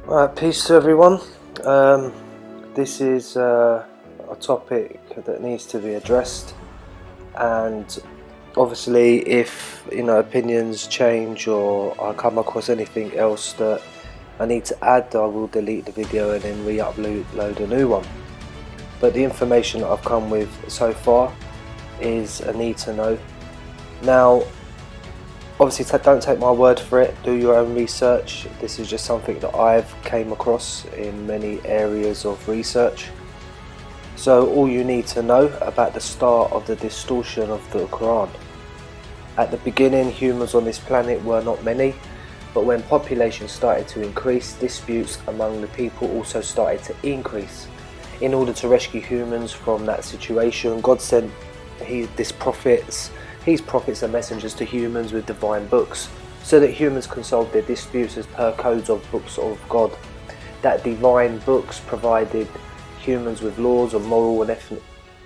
Right, peace to everyone. This is a topic that needs to be addressed, and obviously, if opinions change or I come across anything else that I need to add, I will delete the video and then re-upload a new one. But the information that I've come with so far is a need to know. Now, obviously, don't take my word for it, do your own research. This is just something that I've came across in many areas of research. So all you need to know about the start of the distortion of the Quran. At the beginning, humans on this planet were not many, but when population started to increase, disputes among the people also started to increase. In order to rescue humans from that situation, God sent His prophets and messengers to humans with divine books, so that humans can solve their disputes as per codes of books of God. That divine books provided humans with laws of moral and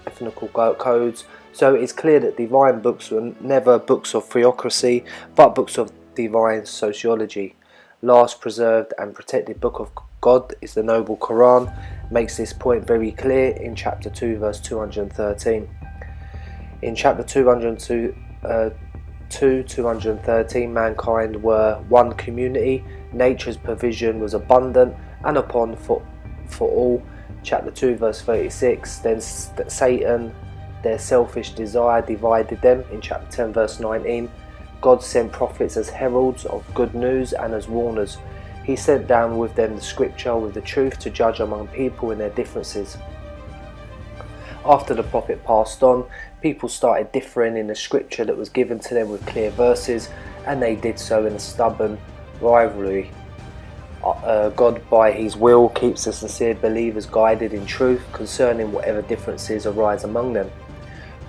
ethnical codes, so it is clear that divine books were never books of theocracy, but books of divine sociology. Last preserved and protected book of God is the noble Quran, makes this point very clear in chapter 2 verse 213. In chapter 213, mankind were one community, nature's provision was abundant and upon for all. Chapter 2 verse 36, then Satan, their selfish desire, divided them. In chapter 10 verse 19, God sent prophets as heralds of good news and as warners. He sent down with them the scripture with the truth to judge among people in their differences. After the prophet passed on, people started differing in the scripture that was given to them with clear verses, and they did so in a stubborn rivalry. God, by His will, keeps the sincere believers guided in truth concerning whatever differences arise among them.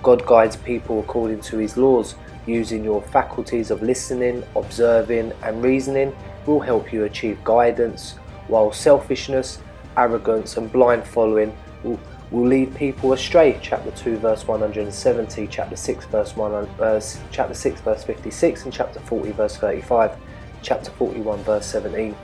God guides people according to His laws. Using your faculties of listening, observing and reasoning will help you achieve guidance, while selfishness, arrogance and blind following will lead people astray. Chapter 2 verse 170, chapter 6 verse 56 and chapter 40 verse 35, chapter 41 verse 17.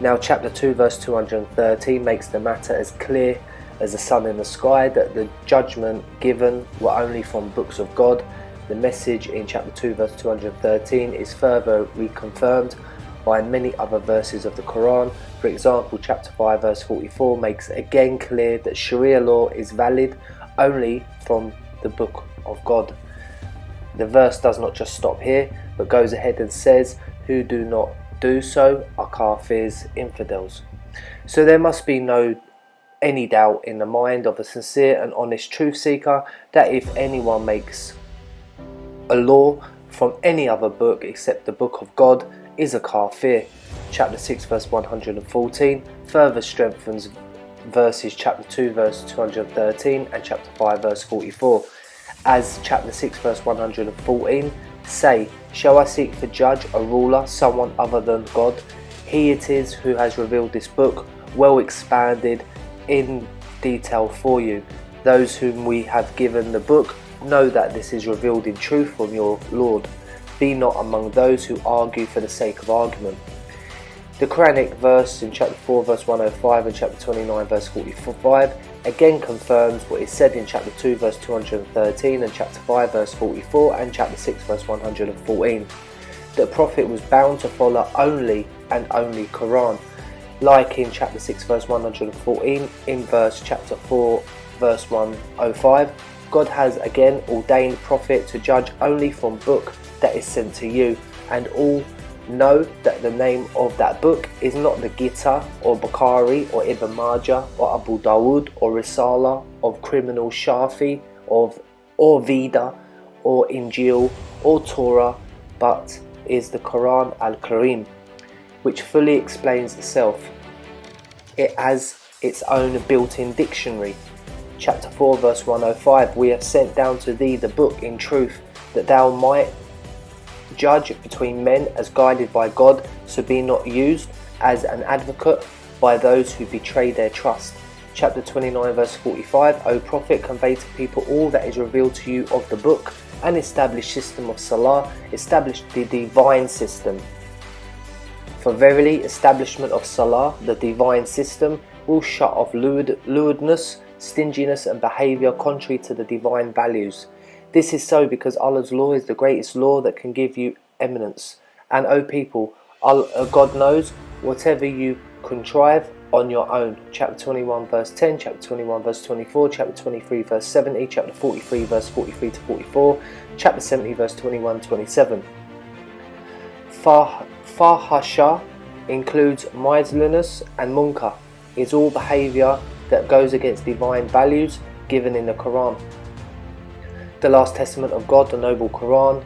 Now chapter 2 verse 213 makes the matter as clear as the sun in the sky that the judgment given were only from books of God. The message in chapter 2 verse 213 is further reconfirmed by many other verses of the Quran. For example, chapter 5 verse 44 makes again clear that Sharia law is valid only from the book of God. The verse does not just stop here, but goes ahead and says, who do not do so are kafirs, infidels. So there must be any doubt in the mind of a sincere and honest truth seeker that if anyone makes a law from any other book except the book of God is a kafir. Chapter 6 verse 114 further strengthens verses chapter 2 verse 213 and chapter 5 verse 44. As chapter 6 verse 114 say, shall I seek for judge, a ruler, someone other than God? He it is who has revealed this book, well expanded in detail for you. Those whom we have given the book know that this is revealed in truth from your Lord. Be not among those who argue for the sake of argument. The Quranic verse in chapter 4 verse 105 and chapter 29 verse 45 again confirms what is said in chapter 2 verse 213 and chapter 5 verse 44 and chapter 6 verse 114. The Prophet was bound to follow only and only Quran. Like in chapter 6 verse 114, in chapter 4 verse 105, God has again ordained Prophet to judge only from book that is sent to you, and all know that the name of that book is not the Gita or Bukhari or Ibn Majah or Abu Dawood or Risala of criminal Shafi or Veda or Injil or Torah, but is the Quran al-Karim, which fully explains itself. It has its own built-in dictionary. Chapter 4 verse 105, we have sent down to thee the book in truth, that thou might judge between men as guided by God, so be not used as an advocate by those who betray their trust. Chapter 29 verse 45, O Prophet, convey to people all that is revealed to you of the book, and establish system of Salah, establish the divine system. For verily, establishment of Salah, the divine system, will shut off lewdness, stinginess and behaviour contrary to the divine values. This is so because Allah's law is the greatest law that can give you eminence. And O people, God knows whatever you contrive on your own. Chapter 21 verse 10, chapter 21 verse 24, chapter 23 verse 70, chapter 43 verse 43 to 44, chapter 70 verse 21-27. Fahasha includes miserliness, and munkar is all behaviour that goes against divine values given in the Quran. The last testament of God, the noble Quran,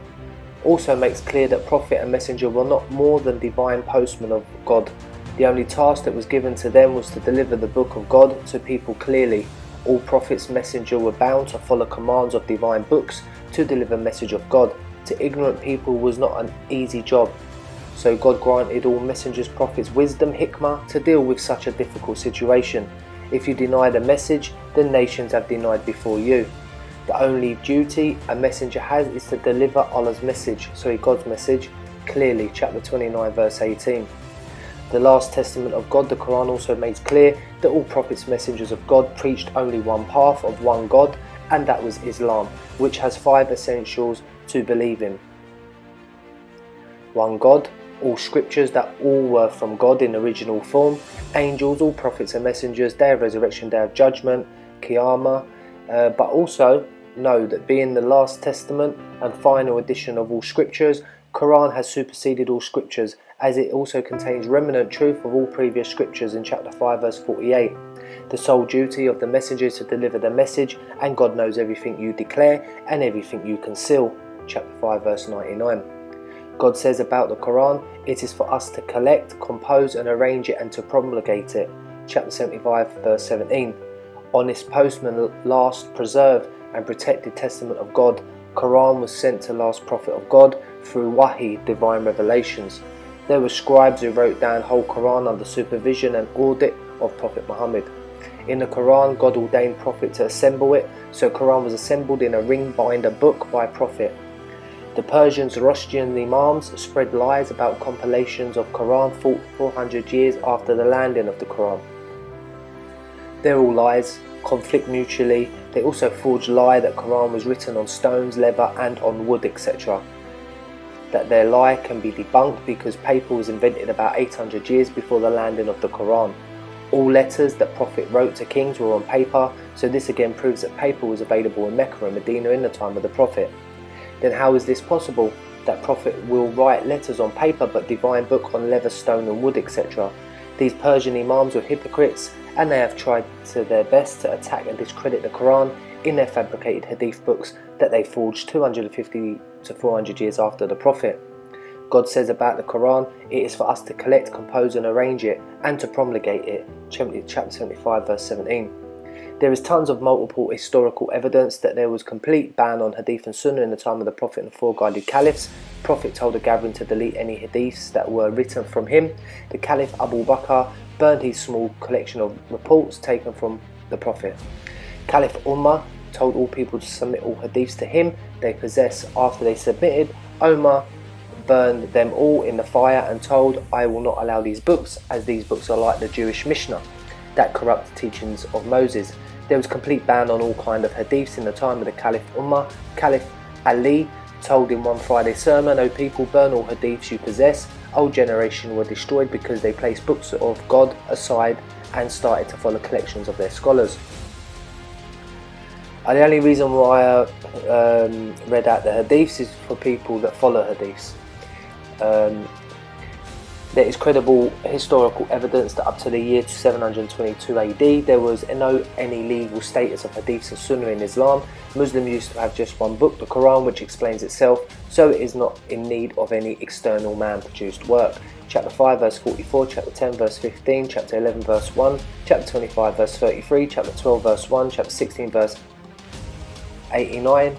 also makes clear that prophet and messenger were not more than divine postmen of God. The only task that was given to them was to deliver the book of God to people clearly. All prophets and messenger were bound to follow commands of divine books to deliver message of God. To ignorant people was not an easy job. So God granted all messengers, prophets, wisdom, hikmah to deal with such a difficult situation. If you deny the message, the nations have denied before you. The only duty a messenger has is to deliver Allah's message, God's message, clearly. Chapter 29 verse 18. The last testament of God, the Quran, also makes clear that all prophets, messengers of God preached only one path of one God, and that was Islam, which has 5 essentials to believe in. One God, all scriptures that all were from God in original form, angels, all prophets and messengers, day of resurrection, day of judgment, Qiyamah, but also know that being the last testament and final edition of all scriptures, Quran has superseded all scriptures, as it also contains remnant truth of all previous scriptures in chapter 5 verse 48. The sole duty of the messenger is to deliver the message, and God knows everything you declare and everything you conceal. Chapter 5 verse 99. God says about the Quran, it is for us to collect, compose and arrange it and to promulgate it. Chapter 75 verse 17. Honest postman, last preserved and protected testament of God, Quran was sent to last prophet of God through Wahi, divine revelations. There were scribes who wrote down whole Quran under supervision and audit of Prophet Muhammad. In the Quran, God ordained Prophet to assemble it, so Quran was assembled in a ring binder book by Prophet. The Persians, Rashtidian Imams, spread lies about compilations of Quran 400 years after the landing of the Quran. They're all lies, conflict mutually. They also forged lie that Quran was written on stones, leather and on wood, etc. That their lie can be debunked because paper was invented about 800 years before the landing of the Quran. All letters that Prophet wrote to kings were on paper, so this again proves that paper was available in Mecca and Medina in the time of the Prophet. Then how is this possible, that Prophet will write letters on paper but divine book on leather, stone and wood, etc.? These Persian Imams were hypocrites, and they have tried to their best to attack and discredit the Quran in their fabricated hadith books that they forged 250 to 400 years after the Prophet. God says about the Quran, it is for us to collect, compose and arrange it and to promulgate it. Chapter 75 verse 17. There is tons of multiple historical evidence that there was complete ban on hadith and sunnah in the time of the Prophet and the 4 guided caliphs. The Prophet told the gathering to delete any hadiths that were written from him. The Caliph Abu Bakr burned his small collection of reports taken from the Prophet. Caliph Umar told all people to submit all hadiths to him they possess. After they submitted, Umar burned them all in the fire and told, I will not allow these books, as these books are like the Jewish Mishnah that corrupt the teachings of Moses. There was complete ban on all kind of hadiths in the time of the Caliph Umar. Caliph Ali told in one Friday sermon, O people, burn all hadiths you possess. Old generation were destroyed because they placed books of God aside and started to follow collections of their scholars. The only reason why I read out the hadiths is for people that follow hadiths. There is credible historical evidence that up to the year 722 AD there was no any legal status of hadiths and sunnah in Islam. Muslims used to have just one book, the Quran, which explains itself, so it is not in need of any external man-produced work. Chapter 5 verse 44, chapter 10 verse 15, chapter 11 verse 1, chapter 25 verse 33, chapter 12 verse 1, chapter 16 verse 89,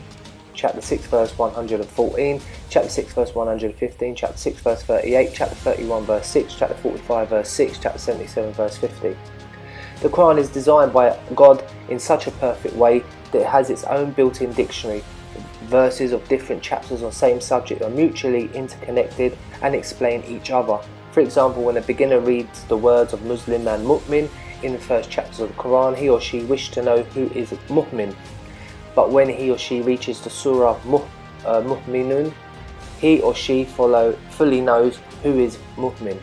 chapter 6 verse 114, chapter 6 verse 115, chapter 6 verse 38, chapter 31 verse 6, chapter 45 verse 6, chapter 77 verse 50. The Quran is designed by God in such a perfect way that it has its own built-in dictionary. Verses of different chapters on same subject are mutually interconnected and explain each other. For example, when a beginner reads the words of Muslim and Mu'min in the first chapters of the Quran, he or she wished to know who is Mu'min. But when he or she reaches the Surah Mu'minun, he or she fully knows who is Mu'min.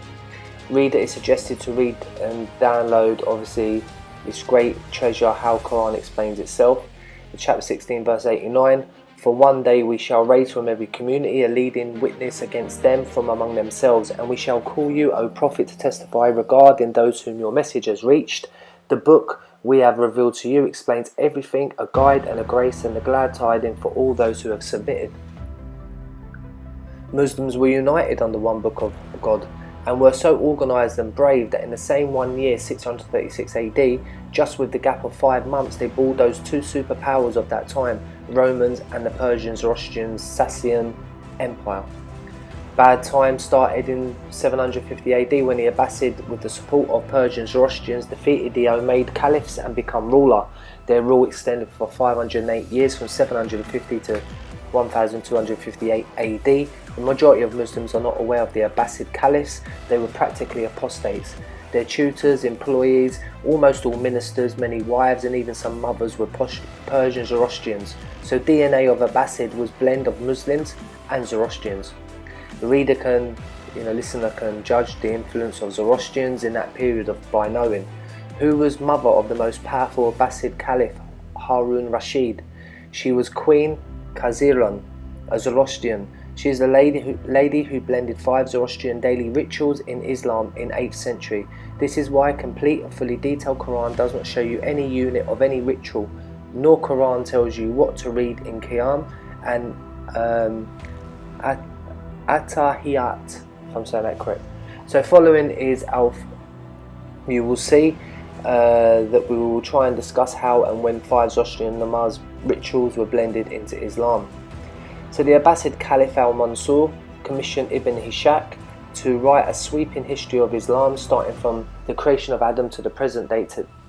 Reader is suggested to read and download, obviously, this great treasure, How Quran Explains Itself. In chapter 16 verse 89, for one day we shall raise from every community a leading witness against them from among themselves, and we shall call you, O Prophet, to testify regarding those whom your message has reached. The book we have revealed to you explains everything, a guide and a grace and a glad tiding for all those who have submitted. Muslims were united under one book of God, and were so organised and brave that in the same 1 year, 636 AD, just with the gap of 5 months, they bulldozed two superpowers of that time, Romans and the Persian Zoroastrian Sassanian Empire. Bad times started in 750 AD when the Abbasid, with the support of Persian Zoroastrians, defeated the Umayyad Caliphs and become ruler. Their rule extended for 508 years, from 750 to 1258 AD. The majority of Muslims are not aware of the Abbasid Caliphs. They were practically apostates. Their tutors, employees, almost all ministers, many wives and even some mothers were Persian Zoroastrians. So DNA of Abbasid was a blend of Muslims and Zoroastrians. The listener can judge the influence of Zoroastrians in that period by knowing who was mother of the most powerful Abbasid Caliph, Harun Rashid. She was Queen Kaziran, a Zoroastrian. She is the lady who blended 5 Zoroastrian daily rituals in Islam in 8th century. This is why a complete and fully detailed Quran does not show you any unit of any ritual, nor Quran tells you what to read in Qiyam and Atahiyat, if I'm saying that correct. So following is you will see that we will try and discuss how and when 5 Zoroastrian namaz rituals were blended into Islam. So the Abbasid Caliph al-Mansur commissioned Ibn Ishaq to write a sweeping history of Islam, starting from the creation of Adam to the present day,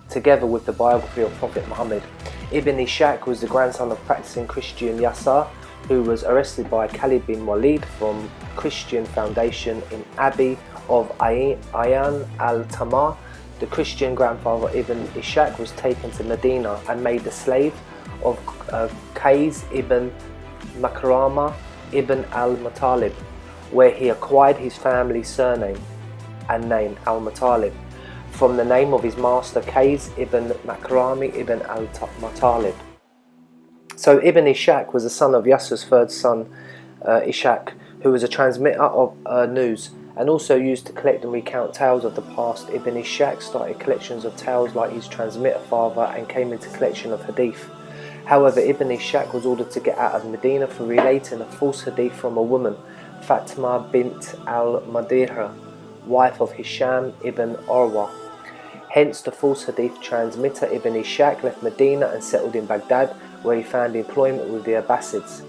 together with the biography of Prophet Muhammad. Ibn Ishaq was the grandson of practicing Christian Yasar, who was arrested by Khalid bin Walid from Christian Foundation in Abbey of Ayan al-Tamar. The Christian grandfather Ibn Ishaq was taken to Medina and made the slave of Qais ibn Makrama ibn al-Muttalib, where he acquired his family's surname and name al-Muttalib from the name of his master Qais ibn Makrami ibn al-Muttalib. So Ibn Ishaq was the son of Yasser's third son, Ishaq, who was a transmitter of news and also used to collect and recount tales of the past. Ibn Ishaq started collections of tales like his transmitter father and came into collection of hadith. However, Ibn Ishaq was ordered to get out of Medina for relating a false hadith from a woman, Fatima bint al-Madihra, wife of Hisham ibn Urwa. Hence, the false hadith transmitter Ibn Ishaq left Medina and settled in Baghdad, where he found employment with the Abbasids,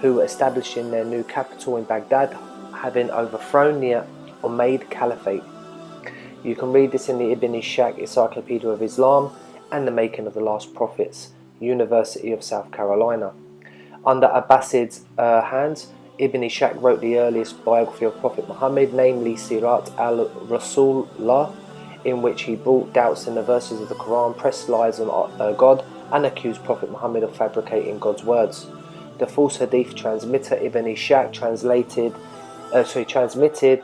who were establishing their new capital in Baghdad, having overthrown the Umayyad Caliphate. You can read this in the Ibn Ishaq Encyclopedia of Islam and the Making of the Last Prophets, University of South Carolina. Under Abbasids' hands, Ibn Ishaq wrote the earliest biography of Prophet Muhammad, namely Sirat al-Rasulullah, in which he brought doubts in the verses of the Quran, pressed lies on God, and accused Prophet Muhammad of fabricating God's words. The false hadith transmitter Ibn Ishaq transmitted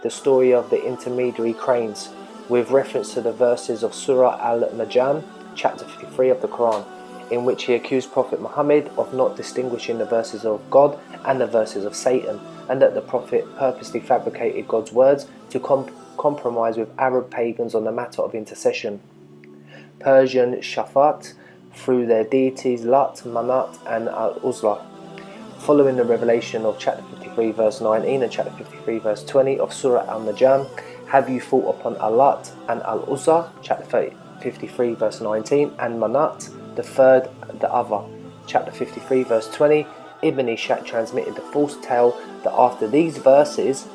the story of the intermediary cranes, with reference to the verses of Surah Al-Najm, chapter 53 of the Quran, in which he accused Prophet Muhammad of not distinguishing the verses of God and the verses of Satan, and that the Prophet purposely fabricated God's words to compromise with Arab pagans on the matter of intercession. Persian Shafat, through their deities Lat, Manat and Al-Uzla. Following the revelation of chapter 53 verse 19 and chapter 53 verse 20 of Surah Al-Najm, have you thought upon Al-Lat and Al-Uzza, chapter 53 verse 19, and Manat, the third, the other, chapter 53 verse 20. Ibn Ishaq transmitted the false tale that after these verses,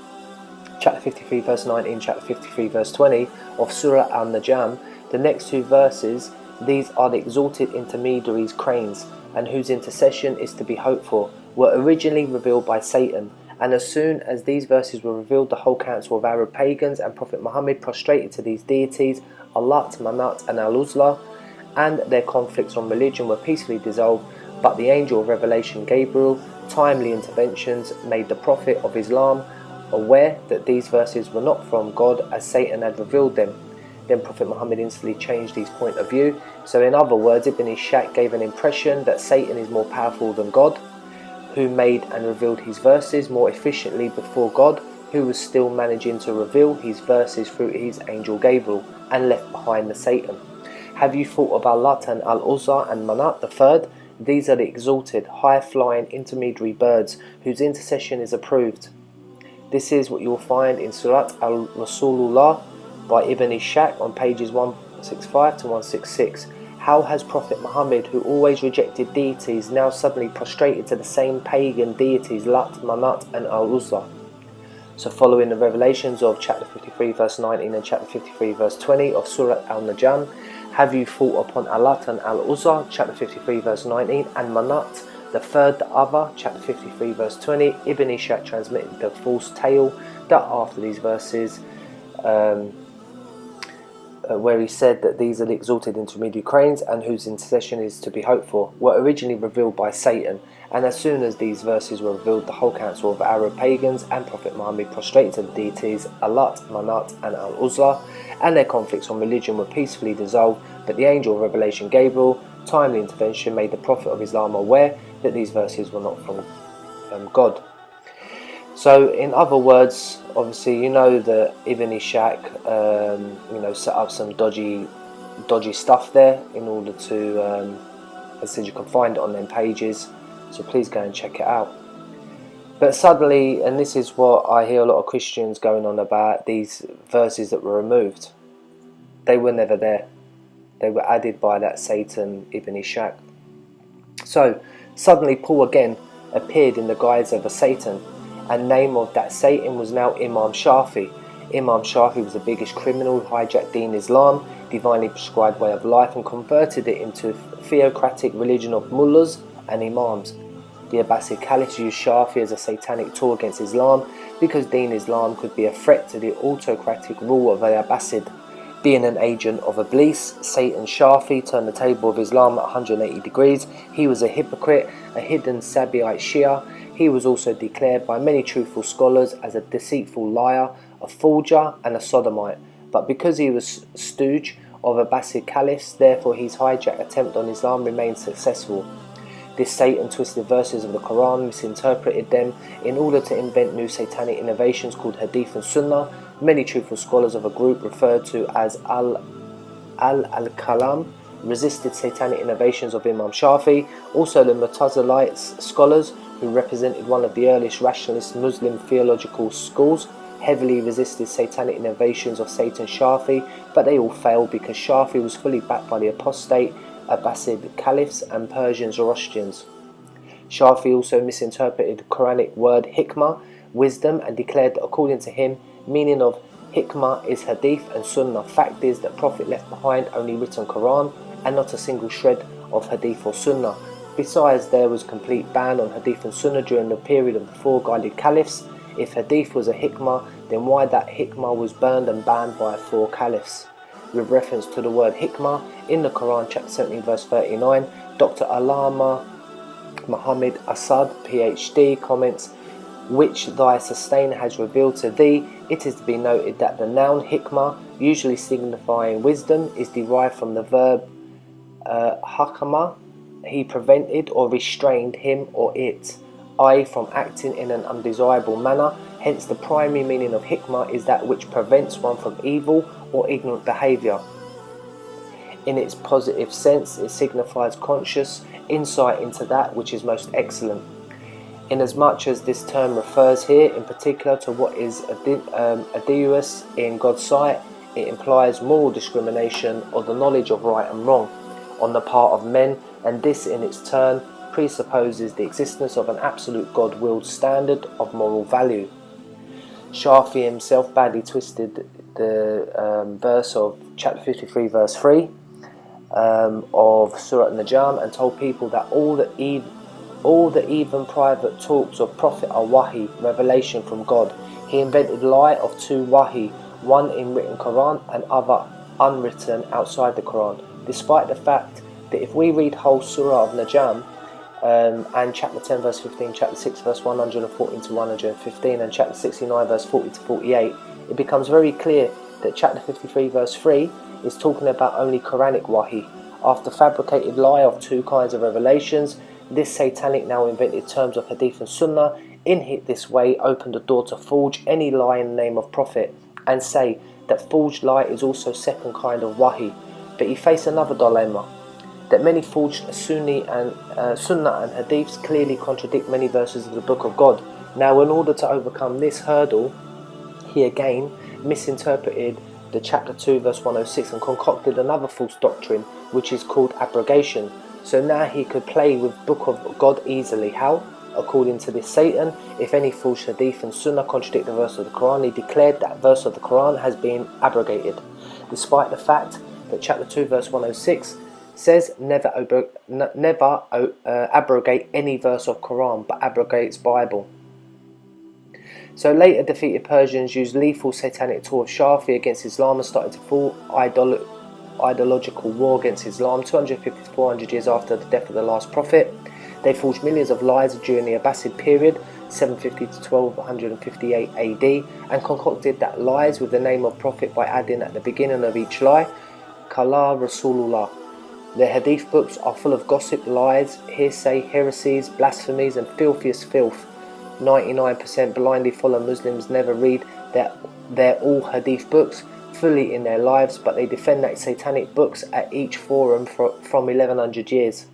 chapter 53 verse 19, chapter 53 verse 20 of Surah Al-Najm, the next two verses, these are the exalted intermediaries, cranes, and whose intercession is to be hoped for, were originally revealed by Satan, And as soon as these verses were revealed, the whole council of Arab pagans and Prophet Muhammad prostrated to these deities, Allat, Manat and Al-Uzla, and their conflicts on religion were peacefully dissolved. But the angel of revelation Gabriel, timely interventions, made the Prophet of Islam aware that these verses were not from God as Satan had revealed them. Then Prophet Muhammad instantly changed his point of view. So in other words, Ibn Ishaq gave an impression that Satan is more powerful than God, who made and revealed his verses more efficiently before God, who was still managing to reveal his verses through his angel Gabriel, and left behind the Satan. Have you thought of Allat and Al-Uzza and Manat the third? These are the exalted, high-flying intermediary birds whose intercession is approved. This is what you will find in Surat al-Rasulullah by Ibn Ishaq on pages 165 to 166. How has Prophet Muhammad, who always rejected deities, now suddenly prostrated to the same pagan deities Lat, Manat and Al-Uzza? So following the revelations of chapter 53 verse 19 and chapter 53 verse 20 of Surah Al-Najm, have you thought upon Allat and Al-Uzza, chapter 53 verse 19, and Manat, the third, the other, chapter 53 verse 20. Ibn Ishaq transmitted the false tale that after these verses, where he said that these are the exalted intermediary cranes and whose intercession is to be hoped for, were originally revealed by Satan. And as soon as these verses were revealed, the whole council of Arab pagans and Prophet Muhammad prostrated to the deities Allat, Manat and Al-Uzla, and their conflicts on religion were peacefully dissolved. But the angel of revelation Gabriel, timely intervention, made the Prophet of Islam aware that these verses were not from God. So in other words, obviously you know that Ibn Ishaq set up some dodgy stuff there in order to, as I said, you can find it on them pages, so please go and check it out. But suddenly, and this is what I hear a lot of Christians going on about, these verses that were removed, they were never there. They were added by that Satan Ibn Ishaq. So suddenly Paul again appeared in the guise of a Satan, and name of that Satan was now Imam Shafi. Imam Shafi was the biggest criminal who hijacked Deen Islam, divinely prescribed way of life, and converted it into theocratic religion of mullahs and imams. The Abbasid caliphs used Shafi as a satanic tool against Islam because Deen Islam could be a threat to the autocratic rule of the Abbasid. Being an agent of Iblis, Satan Shafi turned the table of Islam at 180 degrees. He was a hypocrite, a hidden Sabiite Shia. He was also declared by many truthful scholars as a deceitful liar, a forger and a sodomite. But because he was stooge of Abbasid caliphs, therefore his hijack attempt on Islam remained successful. This Satan twisted verses of the Quran, misinterpreted them in order to invent new satanic innovations called Hadith and Sunnah. Many truthful scholars of a group referred to as Al-Kalam resisted satanic innovations of Imam Shafi. Also the Mu'tazilites scholars, who represented one of the earliest rationalist Muslim theological schools, heavily resisted satanic innovations of Satan Shafi, but they all failed because Shafi was fully backed by the apostate Abbasid caliphs and Persian Zoroastrians. Shafi also misinterpreted the Quranic word hikmah, wisdom, and declared that according to him, meaning of hikmah is hadith and sunnah. Fact is that Prophet left behind only written Quran and not a single shred of hadith or sunnah. Besides, there was complete ban on hadith and sunnah during the period of the four guided caliphs. If hadith was a hikmah, then why that hikmah was burned and banned by four caliphs? With reference to the word hikmah in the Quran, chapter 17 verse 39, Dr. Allama Muhammad Asad, PhD, comments, which thy sustainer has revealed to thee. It is to be noted that the noun hikmah, usually signifying wisdom, is derived from the verb hakama. He prevented or restrained him or it, i.e. from acting in an undesirable manner. Hence the primary meaning of hikmah is that which prevents one from evil or ignorant behaviour. In its positive sense, it signifies conscious insight into that which is most excellent. Inasmuch as this term refers here in particular to what is arduous in God's sight, it implies moral discrimination or the knowledge of right and wrong on the part of men, and this in its turn presupposes the existence of an absolute God-willed standard of moral value. Shafi himself badly twisted the verse of chapter 53 verse 3 of Surah Al-Najm and told people that all the All the even private talks of Prophet are wahi, revelation from God. He invented lie of two wahi, one in written Quran and other unwritten outside the Quran, despite the fact that if we read whole Surah of Najm, and chapter 10 verse 15, chapter 6 verse 114 to 115, and chapter 69 verse 40 to 48, it becomes very clear that chapter 53 verse 3 is talking about only Quranic wahi. After fabricated lie of two kinds of revelations, this satanic now invented terms of hadith and sunnah in this way opened the door to forge any lie in the name of Prophet and say that forged lie is also second kind of wahi. But he faced another dilemma, that many forged Sunnah and hadiths clearly contradict many verses of the Book of God. Now, in order to overcome this hurdle, he again misinterpreted the chapter 2 verse 106 and concocted another false doctrine which is called abrogation. So now he could play with Book of God easily. How? According to this Satan, if any false hadith and sunnah contradict the verse of the Quran, he declared that verse of the Quran has been abrogated, despite the fact that chapter 2 verse 106 says never abrogate any verse of Quran, but abrogates Bible. So later defeated Persians used lethal satanic tool of Shafi against Islam and started to full ideological war against Islam 250 to 400 years after the death of the last prophet. They forged millions of lies during the Abbasid period, 750 to 1258 AD, and concocted that lies with the name of Prophet by adding at the beginning of each lie, Kala Rasulullah. Their hadith books are full of gossip, lies, hearsay, heresies, blasphemies, and filthiest filth. 99% blindly follow Muslims, never read their all hadith books fully in their lives, but they defend that satanic books at each forum from 1100 years.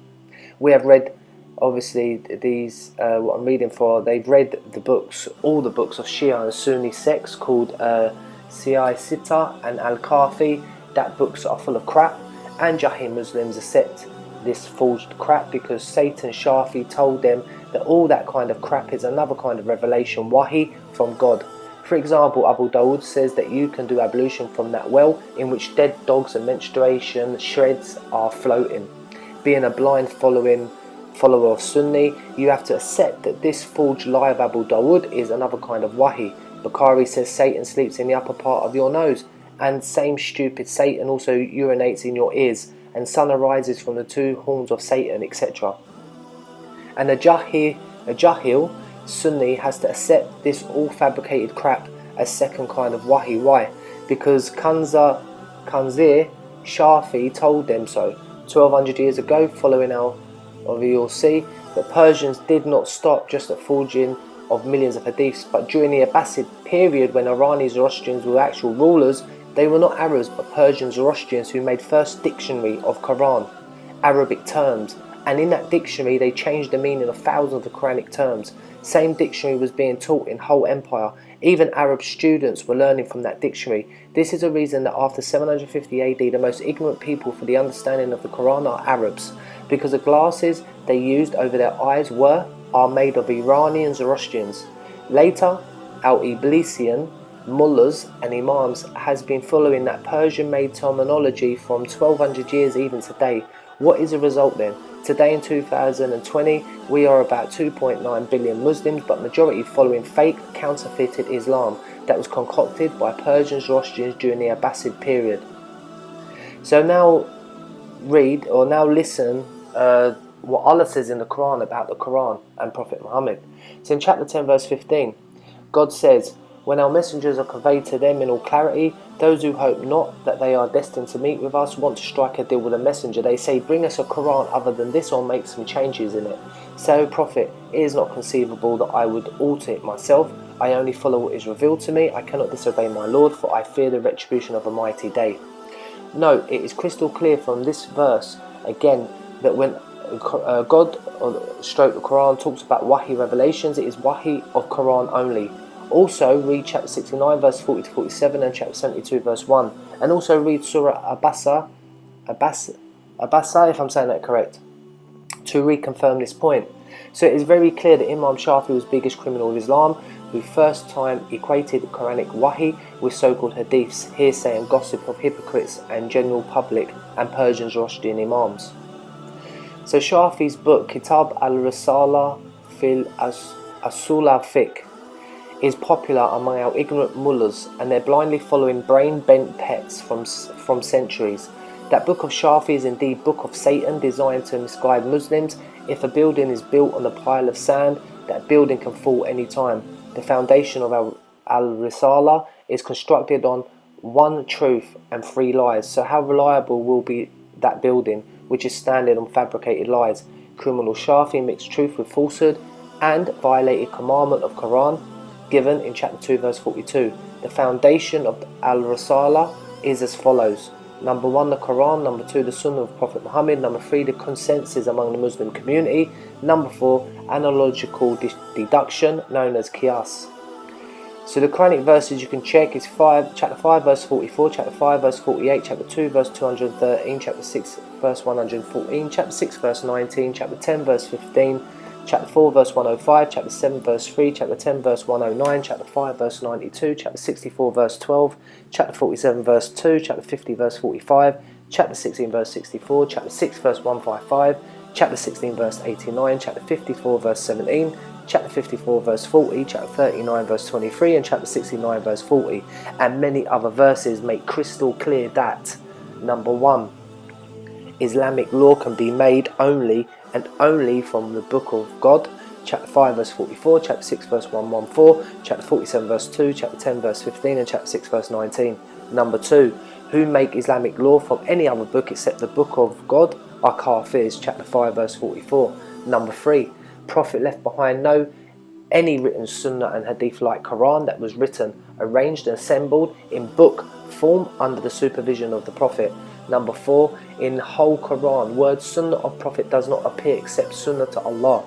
We have read, obviously, these, what I'm reading for, they've read the books, all the books of Shia and Sunni sects called Siyai Sita and Al-Kafi. That books are full of crap, and Jahi Muslims accept this forged crap because Satan Shafi told them that all that kind of crap is another kind of revelation, wahi, from God. For example, Abu Dawood says that you can do ablution from that well in which dead dogs and menstruation shreds are floating. Being a blind follower of Sunni, you have to accept that this forged lie of Abu Dawood is another kind of wahi. Bukhari says Satan sleeps in the upper part of your nose, and same stupid Satan also urinates in your ears, and sun arises from the two horns of Satan, etc. And a Jahil Sunni has to accept this all fabricated crap as second kind of wahi. Why? Because Kanzir Shafi told them so 1200 years ago, following you'll see that Persians did not stop just at forging of millions of hadiths, but during the Abbasid period when Irani Zoroastrians were actual rulers, they were not Arabs but Persian Zoroastrians who made first dictionary of Quran, Arabic terms, and in that dictionary they changed the meaning of thousands of Quranic terms. Same dictionary was being taught in whole empire. Even Arab students were learning from that dictionary. This is a reason that after 750 AD the most ignorant people for the understanding of the Quran are Arabs, because the glasses they used over their eyes are made of Iranian Zoroastrians. Later, Al-Iblisian mullahs and imams has been following that Persian-made terminology from 1200 years even today. What is the result then? Today in 2020, we are about 2.9 billion Muslims, but majority following fake, counterfeited Islam that was concocted by Persian Zoroastrians during the Abbasid period. So now listen what Allah says in the Quran about the Quran and Prophet Muhammad. So in chapter 10 verse 15, God says, "When our messengers are conveyed to them in all clarity, those who hope not that they are destined to meet with us want to strike a deal with a messenger. They say, bring us a Quran other than this or make some changes in it. Say, O Prophet, it is not conceivable that I would alter it myself. I only follow what is revealed to me. I cannot disobey my Lord, for I fear the retribution of a mighty day." Note, it is crystal clear from this verse, again, that when God, stroke the Quran, talks about wahi revelations, it is wahi of Quran only. Also read chapter 69 verse 40 to 47 and chapter 72 verse 1, and also read Surah Abasa if I'm saying that correct, to reconfirm this point. So it is very clear that Imam Shafi was the biggest criminal of Islam, who first time equated Quranic wahi with so-called hadiths, hearsay and gossip of hypocrites and general public and Persian Zoroastrian imams. So Shafi's book Kitab al-Risala fil Asul al-Fiqh is popular among our ignorant mullahs, and they're blindly following brain-bent pets from centuries. That book of Shafi is indeed book of Satan, designed to misguide Muslims. If a building is built on a pile of sand, that building can fall any time. The foundation of al-Risala is constructed on one truth and three lies. So how reliable will be that building, which is standing on fabricated lies? Criminal Shafi mixed truth with falsehood and violated commandment of Quran given in chapter 2 verse 42. The foundation of al-Risala is as follows: number 1, the Quran; number 2, the Sunnah of Prophet Muhammad; number 3, the consensus among the Muslim community; number 4, analogical deduction known as qiyas. So the Quranic verses you can check is chapter 5 verse 44, chapter 5 verse 48, chapter 2 verse 213, chapter 6 verse 114, chapter 6 verse 19, chapter 10 verse 15, chapter 4 verse 105, chapter 7 verse 3, chapter 10 verse 109, chapter 5 verse 92, chapter 64 verse 12, chapter 47 verse 2, chapter 50 verse 45, chapter 16 verse 64, chapter 6 verse 155, chapter 16 verse 89, chapter 54 verse 17, chapter 54 verse 40, chapter 39 verse 23, and chapter 69 verse 40. And many other verses make crystal clear that, number 1, Islamic law can be made only and only from the Book of God, chapter 5 verse 44, chapter 6 verse 114, chapter 47 verse 2, chapter 10 verse 15, and chapter 6 verse 19. Number 2, who make Islamic law from any other book except the Book of God are kafirs, chapter 5 verse 44. Number 3, Prophet left behind any written Sunnah and Hadith like Quran that was written, arranged and assembled in book form under the supervision of the Prophet. Number 4, in whole Quran, word Sunnah of Prophet does not appear except Sunnah to Allah.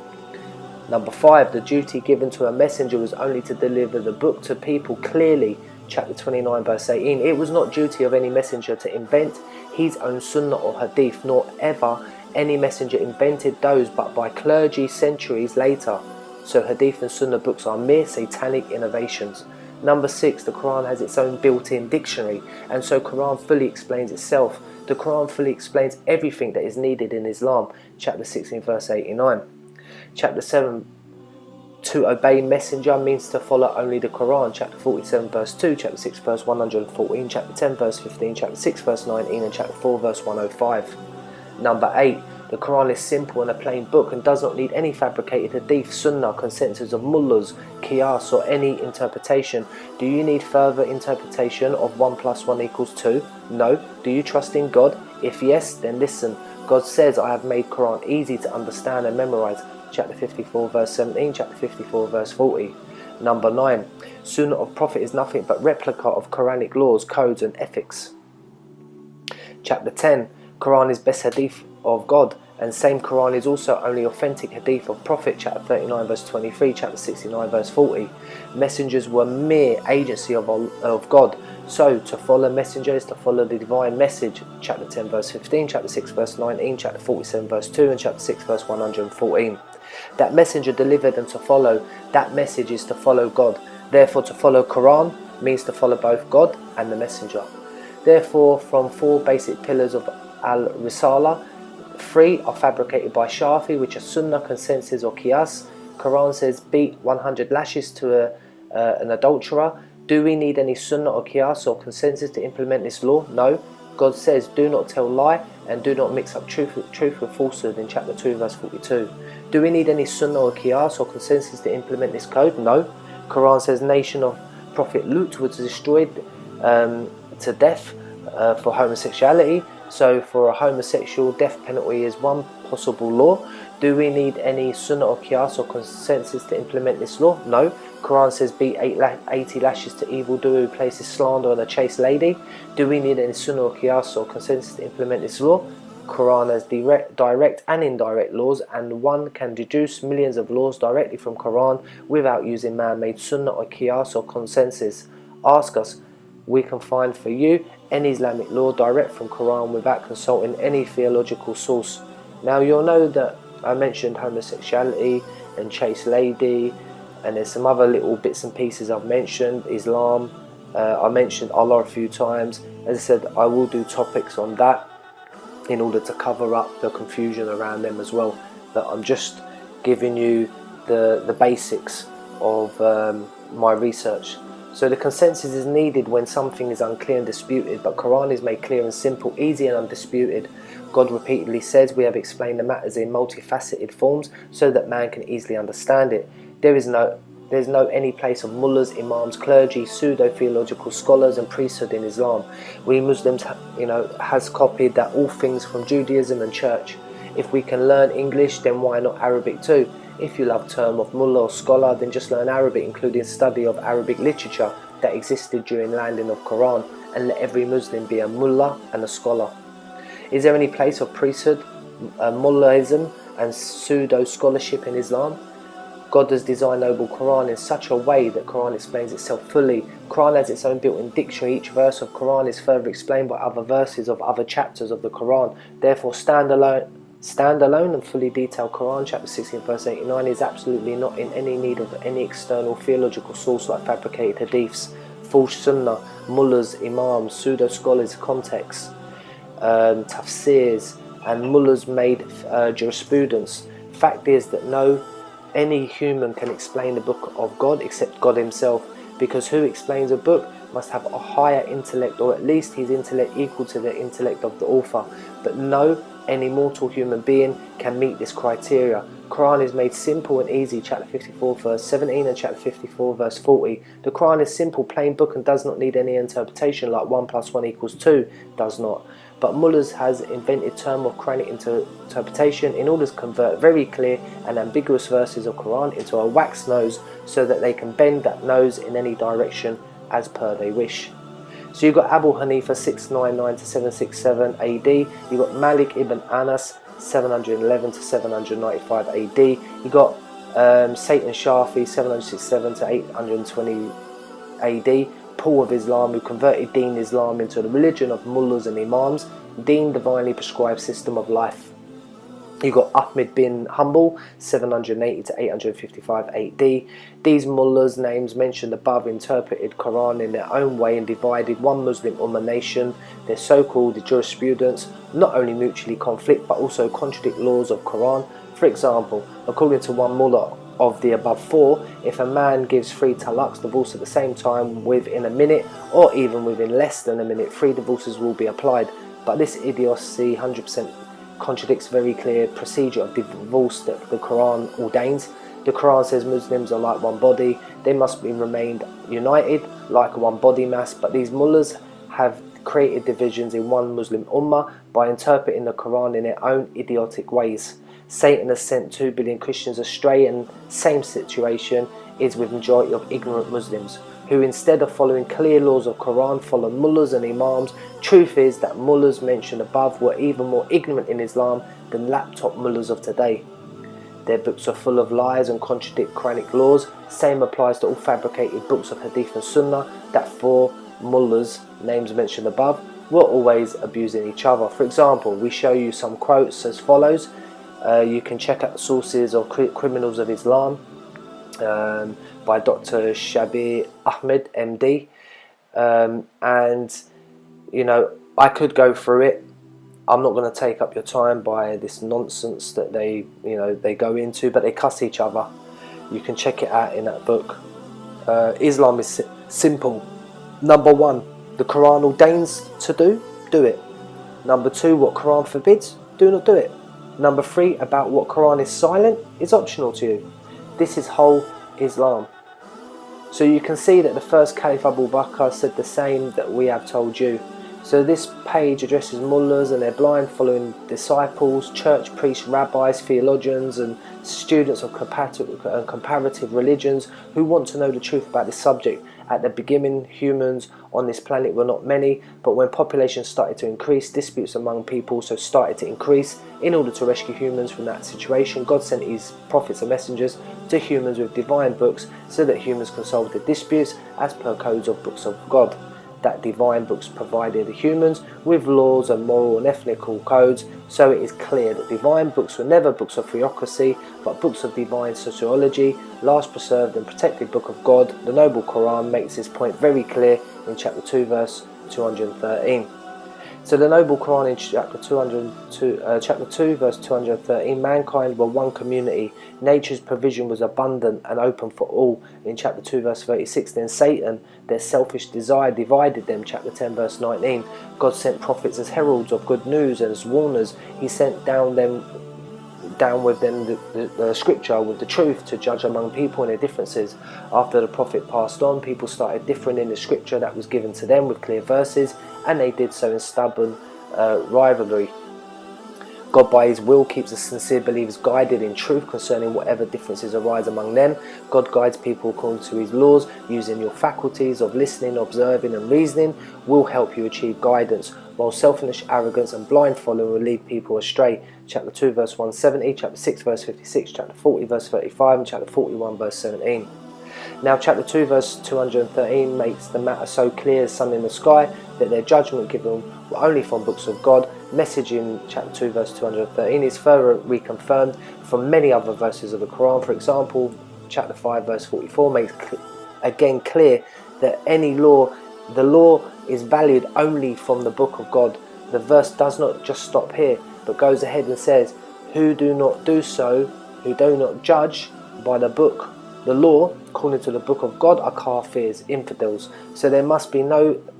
Number 5, the duty given to a messenger was only to deliver the book to people clearly, chapter 29 verse 18. It was not duty of any messenger to invent his own Sunnah or Hadith, nor ever any messenger invented those but by clergy centuries later. So Hadith and Sunnah books are mere satanic innovations. Number 6, the Quran has its own built-in dictionary, and so Quran fully explains itself. The Quran fully explains everything that is needed in Islam, chapter 16 verse 89. Chapter 7, to obey messenger means to follow only the Quran, chapter 47 verse 2, chapter 6 verse 114, chapter 10 verse 15, chapter 6 verse 19, and chapter 4 verse 105. Number 8, the Quran is simple and a plain book and does not need any fabricated hadith, sunnah, consensus of mullahs, qiyas, or any interpretation. Do you need further interpretation of 1 + 1 = 2? No. Do you trust in God? If yes, then listen. God says, I have made Quran easy to understand and memorize, chapter 54 verse 17, chapter 54 verse 40. Number 9, Sunnah of Prophet is nothing but replica of Quranic laws, codes and ethics. Chapter 10, Quran is best hadith of God, and same Quran is also only authentic hadith of Prophet, chapter 39 verse 23, chapter 69 verse 40. Messengers were mere agency of God, so to follow messenger is to follow the divine message, chapter 10 verse 15, chapter 6 verse 19, chapter 47 verse 2, and chapter 6 verse 114. That messenger delivered and to follow that message is to follow God. Therefore to follow Quran means to follow both God and the messenger. Therefore, from 4 basic pillars of al-Risala, 3 are fabricated by Shafi, which are Sunnah, consensus, or qiyas. Quran says beat 100 lashes to an adulterer. Do we need any Sunnah or qiyas or consensus to implement this law? No. God says do not tell lie and do not mix up truth with falsehood in chapter 2 verse 42. Do we need any Sunnah or qiyas or consensus to implement this code? No. Quran says nation of Prophet Lut was destroyed to death for homosexuality. So for a homosexual, death penalty is one possible law. Do we need any Sunnah or qiyas or consensus to implement this law? No. Quran says beat 80 lashes to evildoer who places slander on a chaste lady. Do we need any Sunnah or qiyas or consensus to implement this law? Quran has direct and indirect laws, and one can deduce millions of laws directly from Quran without using man-made Sunnah or qiyas or consensus. Ask us, we can find for you any Islamic law direct from Quran without consulting any theological source. Now you'll know that I mentioned homosexuality and chaste lady, and there's some other little bits and pieces I've mentioned, Islam, I mentioned Allah a few times. As I said, I will do topics on that. in order to cover up the confusion around them as well. That I'm just giving you the basics of my research. So the consensus is needed when something is unclear and disputed, but Quran is made clear and simple, easy and undisputed. God repeatedly says, we have explained the matters in multifaceted forms so that man can easily understand it. There's no any place of mullahs, imams, clergy, pseudo-theological scholars and priesthood in Islam. We Muslims, has copied that all things from Judaism and church. If we can learn English, then why not Arabic too? If you love term of mullah or scholar, then just learn Arabic, including study of Arabic literature that existed during landing of Quran, and let every Muslim be a mullah and a scholar. Is there any place of priesthood, mullahism and pseudo-scholarship in Islam? God has designed noble Quran in such a way that Quran explains itself fully. Quran has its own built-in dictionary. Each verse of Quran is further explained by other verses of other chapters of the Quran. Therefore, standalone and fully detailed Quran, chapter 16, verse 89, is absolutely not in any need of any external theological source like fabricated hadiths, false sunnah, mullahs, imams, pseudo-scholars, contexts, tafsirs, and mullahs made jurisprudence. Fact is that any human can explain the book of God except God himself, because who explains a book must have a higher intellect, or at least his intellect equal to the intellect of the author. But any mortal human being can meet this criteria. Quran is made simple and easy, chapter 54 verse 17 and chapter 54 verse 40. The Quran is simple, plain book and does not need any interpretation like 1 + 1 = 2 does not. But mullahs has invented term of Quranic interpretation in order to convert very clear and ambiguous verses of Quran into a wax nose so that they can bend that nose in any direction as per they wish. So you've got Abu Hanifa 699 to 767 AD, you've got Malik ibn Anas 711 to 795 AD, you've got Satan Shafi 767 to 820 AD, Paul of Islam, who converted Deen Islam into the religion of mullahs and imams, Deen, divinely prescribed system of life. You've got Ahmed bin Hanbal 780 to 855 AD. These mullahs, names mentioned above, interpreted Quran in their own way and divided one Muslim Ummah nation. Their so-called jurisprudence not only mutually conflict but also contradict laws of Quran. For example, according to one mullah of the above four, if a man gives 3 talaqs, divorce at the same time within a minute or even within less than a minute, 3 divorces will be applied. But this idiocy 100% contradicts very clear procedure of divorce that the Quran ordains. The Quran says Muslims are like one body, they must be remained united like one body mass, but these mullahs have created divisions in one Muslim ummah by interpreting the Quran in their own idiotic ways. Satan has sent 2 billion Christians astray, and same situation is with majority of ignorant Muslims who, instead of following clear laws of Quran, follow mullahs and imams. Truth is that mullahs mentioned above were even more ignorant in Islam than laptop mullahs of today. Their books are full of lies and contradict Quranic laws. Same applies to all fabricated books of hadith and sunnah. That 4 mullahs, names mentioned above, were always abusing each other. For example, we show you some quotes as follows. You can check out the sources of Criminals of Islam by Dr. Shabir Ahmed, MD, and I could go through it. I'm not going to take up your time by this nonsense that they go into, but they cuss each other. You can check it out in that book. Islam is simple. Number 1, the Quran ordains to do it. Number 2, what Quran forbids, do not do it. Number 3, about what Quran is silent is optional to you. This is whole Islam. So you can see that the first Caliph Abu Bakr said the same that we have told you. So this page addresses mullahs and their blind following disciples, church priests, rabbis, theologians and students of comparative religions who want to know the truth about this subject. At the beginning, humans on this planet were not many, but when population started to increase, disputes among people also started to increase. In order to rescue humans from that situation, God sent his prophets and messengers to humans with divine books so that humans can solve the disputes as per codes of books of God. That divine books provided the humans with laws and moral and ethnical codes, so it is clear that divine books were never books of theocracy, but books of divine sociology. Last preserved and protected book of God, the noble Quran, makes this point very clear in chapter 2 verse 213. So the Noble Quran in chapter 2 verse 213, mankind were one community, nature's provision was abundant and open for all, in chapter 2 verse 36. Then Satan, their selfish desire, divided them, chapter 10 verse 19. God sent prophets as heralds of good news and as warners. He sent down with them the scripture with the truth to judge among people and their differences. After the prophet passed on, people started differing in the scripture that was given to them with clear verses, and they did so in stubborn rivalry. God by his will keeps the sincere believers guided in truth concerning whatever differences arise among them. God guides people according to his laws. Using your faculties of listening, observing and reasoning will help you achieve guidance, while selfish arrogance and blind following will lead people astray. Chapter 2 verse 170, chapter 6 verse 56, chapter 40 verse 35 and chapter 41 verse 17. Now chapter 2 verse 213 makes the matter so clear as sun in the sky that their judgment given were only from books of God. Message in chapter 2 verse 213 is further reconfirmed from many other verses of the Quran. For example, chapter 5 verse 44 makes again clear that the law is valued only from the book of God. The verse does not just stop here, but goes ahead and says, who do not judge by the law according to the book of God are kafirs, infidels. So there must be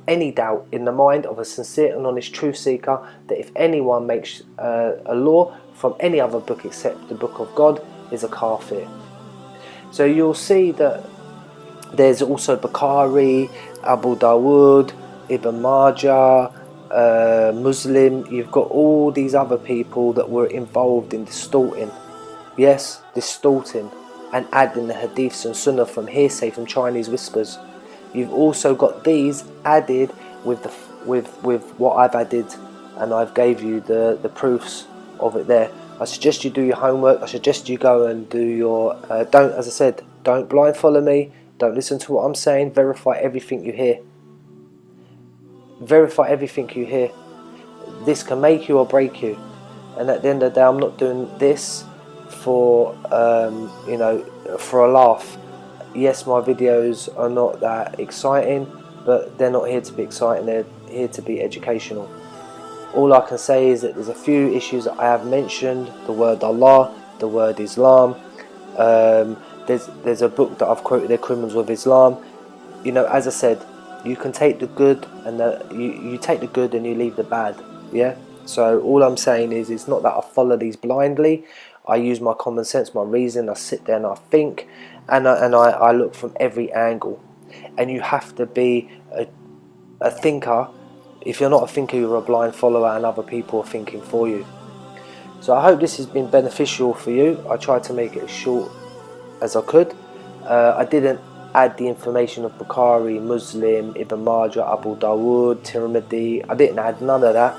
any doubt in the mind of a sincere and honest truth seeker that if anyone makes a law from any other book except the book of God is a kafir. So you'll see that there's also Bukhari, Abu Dawood, Ibn Majah, Muslim. You've got all these other people that were involved in distorting and adding the hadiths and sunnah from hearsay, from Chinese whispers. You've also got these added with what I've added, and I've gave you the proofs of it there. I suggest you do your homework. I suggest you go and do your don't blind follow me. Don't listen to what I'm saying. Verify everything you hear. Verify everything you hear. This can make you or break you. And at the end of the day, I'm not doing this for for a laugh. Yes, my videos are not that exciting, but they're not here to be exciting. They're here to be educational. All I can say is that there's a few issues that I have mentioned: the word Allah, the word Islam. There's a book that I've quoted, The Criminals of Islam. As I said, you can take the good and you take the good and you leave the bad. Yeah. So all I'm saying is, it's not that I follow these blindly. I use my common sense, my reason. I sit there and I think, and I look from every angle. And you have to be a thinker. If you're not a thinker, you're a blind follower, and other people are thinking for you. So I hope this has been beneficial for you. I tried to make it as short as I could. I didn't add the information of Bukhari, Muslim, Ibn Majah, Abu Dawood, Tirmidhi. I didn't add none of that.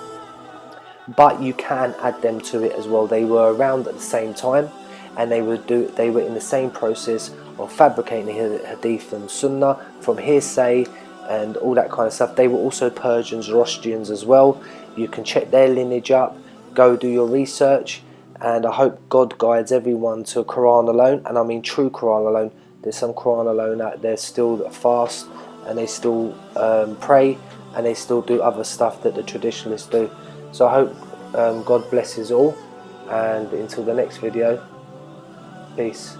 But you can add them to it as well. They were around at the same time, and they were in the same process of fabricating the hadith and sunnah from hearsay and all that kind of stuff. They were also Persians, Zoroastrians as well. You can check their lineage up, go do your research, and I hope God guides everyone to Quran alone, and I mean true Quran alone. There's some Quran alone out there still that fast, and they still pray, and they still do other stuff that the traditionalists do. So I hope God blesses all, and until the next video, peace.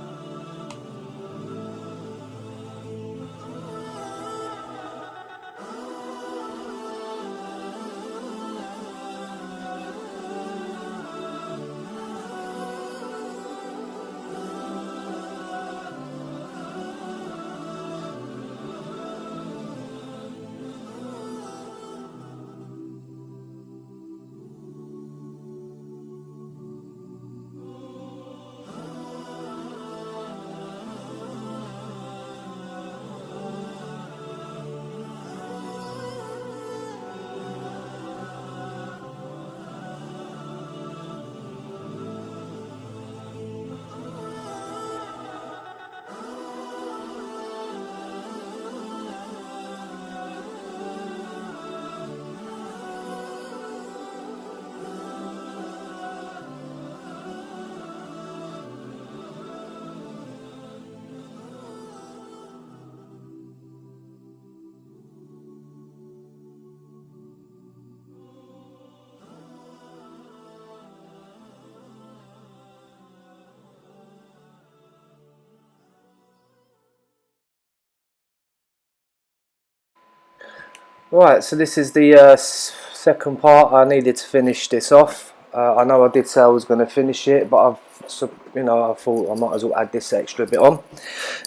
Right, so this is the second part. I needed to finish this off. I know I did say I was going to finish it, but I thought I might as well add this extra bit on.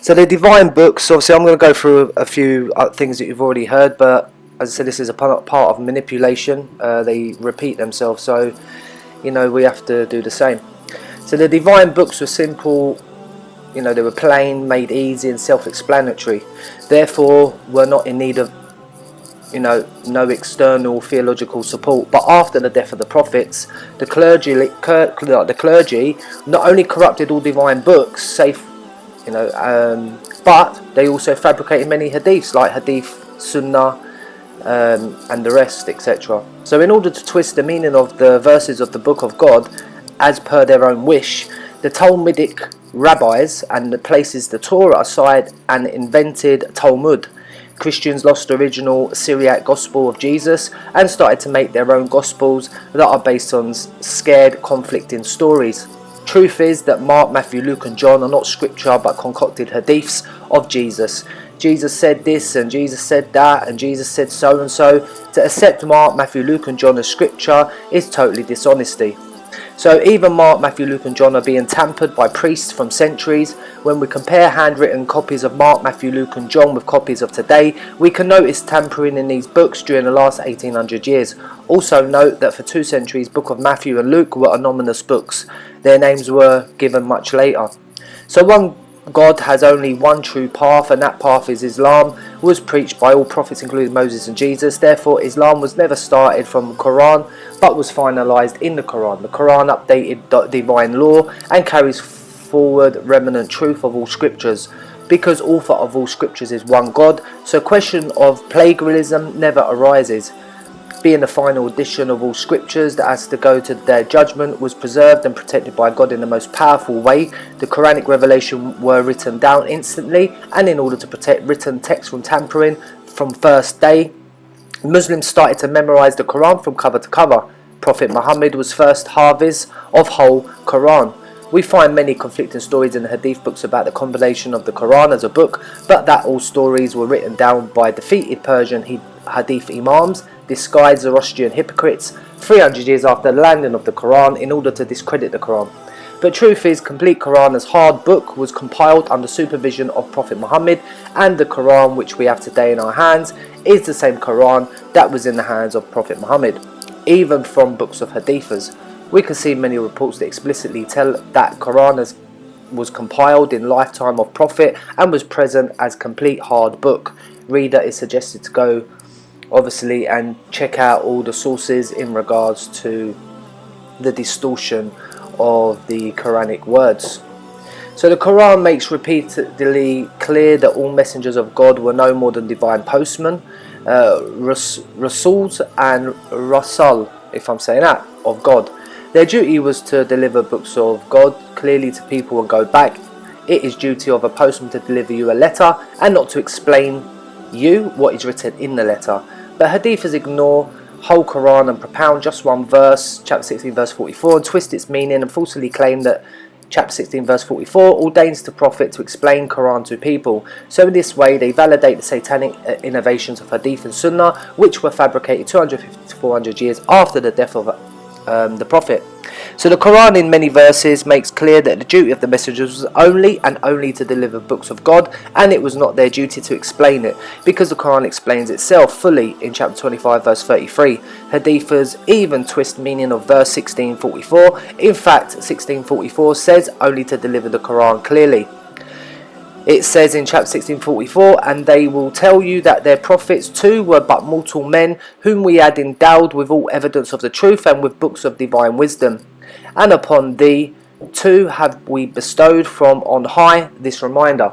So the divine books, obviously I'm going to go through a few things that you've already heard, but as I said, this is a part of manipulation. They repeat themselves, so we have to do the same. So the divine books were simple, they were plain, made easy and self-explanatory. Therefore, were not in need of no external theological support. But after the death of the prophets, the clergy not only corrupted all divine books, but they also fabricated many hadiths, like hadith, sunnah, and the rest, etc. So in order to twist the meaning of the verses of the book of God as per their own wish, the Talmudic rabbis and places the Torah aside and invented Talmud. Christians lost the original Syriac gospel of Jesus and started to make their own gospels that are based on scared, conflicting stories. Truth is that Mark, Matthew, Luke and John are not scripture but concocted hadiths of Jesus. Jesus said this and Jesus said that and Jesus said so and so. To accept Mark, Matthew, Luke and John as scripture is totally dishonesty. So even Mark, Matthew, Luke and John are being tampered by priests from centuries. When we compare handwritten copies of Mark, Matthew, Luke and John with copies of today, we can notice tampering in these books during the last 1800 years. Also note that for 2 centuries, Book of Matthew and Luke were anonymous books. Their names were given much later. So one God has only one true path, and that path is Islam, was preached by all prophets including Moses and Jesus. Therefore Islam was never started from the Quran but was finalized in the Quran. The Quran updated divine law and carries forward remnant truth of all scriptures, because author of all scriptures is one God, so question of plagiarism never arises. Being the final edition of all scriptures that has to go to their judgment, was preserved and protected by God in the most powerful way. The Quranic revelation were written down instantly, and in order to protect written text from tampering from first day, Muslims started to memorize the Quran from cover to cover. Prophet Muhammad was first Hafiz of whole Quran. We find many conflicting stories in the hadith books about the compilation of the Quran as a book, but that all stories were written down by defeated Persian hadith imams, disguised Zoroastrian hypocrites, 300 years after the landing of the Quran in order to discredit the Quran. But truth is, complete Quran as hard book was compiled under supervision of Prophet Muhammad, and the Quran which we have today in our hands is the same Quran that was in the hands of Prophet Muhammad. Even from books of hadiths, we can see many reports that explicitly tell that Quran was compiled in lifetime of Prophet and was present as complete hard book. Reader is suggested to go obviously and check out all the sources in regards to the distortion of the Quranic words. So the Quran makes repeatedly clear that all messengers of God were no more than divine postmen, Rasuls and Rasul, if I'm saying that, of God. Their duty was to deliver books of God clearly to people and go back. It is duty of a postman to deliver you a letter and not to explain you what is written in the letter. But hadiths ignore whole Quran and propound just one verse, chapter 16 verse 44, and twist its meaning and falsely claim that chapter 16 verse 44 ordains the Prophet to explain Quran to people. So in this way they validate the satanic innovations of hadith and sunnah, which were fabricated 250 to 400 years after the death of the Prophet. So the Quran in many verses makes clear that the duty of the messengers was only and only to deliver books of God, and it was not their duty to explain it, because the Quran explains itself fully in chapter 25 verse 33. Hadiths even twist meaning of verse 1644. In fact, 1644 says only to deliver the Quran clearly. It says in chapter 1644, and they will tell you that their prophets too were but mortal men, whom we had endowed with all evidence of the truth and with books of divine wisdom. And upon thee too have we bestowed from on high this reminder,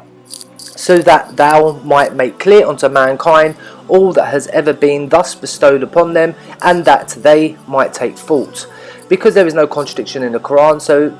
so that thou might make clear unto mankind all that has ever been thus bestowed upon them, and that they might take thought. Because there is no contradiction in the Quran, so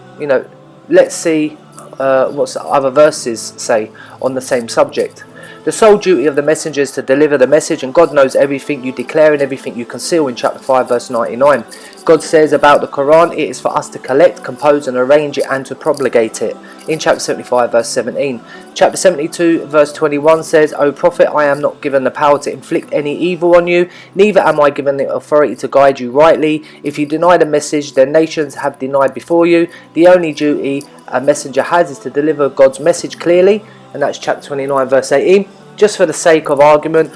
let's see what other verses say on the same subject. The sole duty of the messenger is to deliver the message, and God knows everything you declare and everything you conceal in chapter 5 verse 99. God says about the Quran, it is for us to collect, compose and arrange it and to promulgate it in chapter 75 verse 17. Chapter 72 verse 21 says, O Prophet, I am not given the power to inflict any evil on you, neither am I given the authority to guide you rightly. If you deny the message, then nations have denied before you. The only duty a messenger has is to deliver God's message clearly, and that's chapter 29 verse 18. Just for the sake of argument,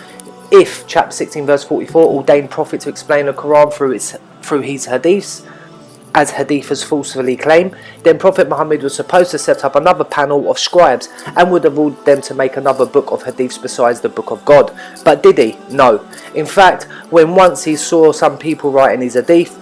if chapter 16 verse 44 ordained prophet to explain the Quran through his hadiths, as hadiths falsely claim, then Prophet Muhammad was supposed to set up another panel of scribes and would have ruled them to make another book of hadiths besides the book of God. But did he? No. In fact, when once he saw some people writing his hadith,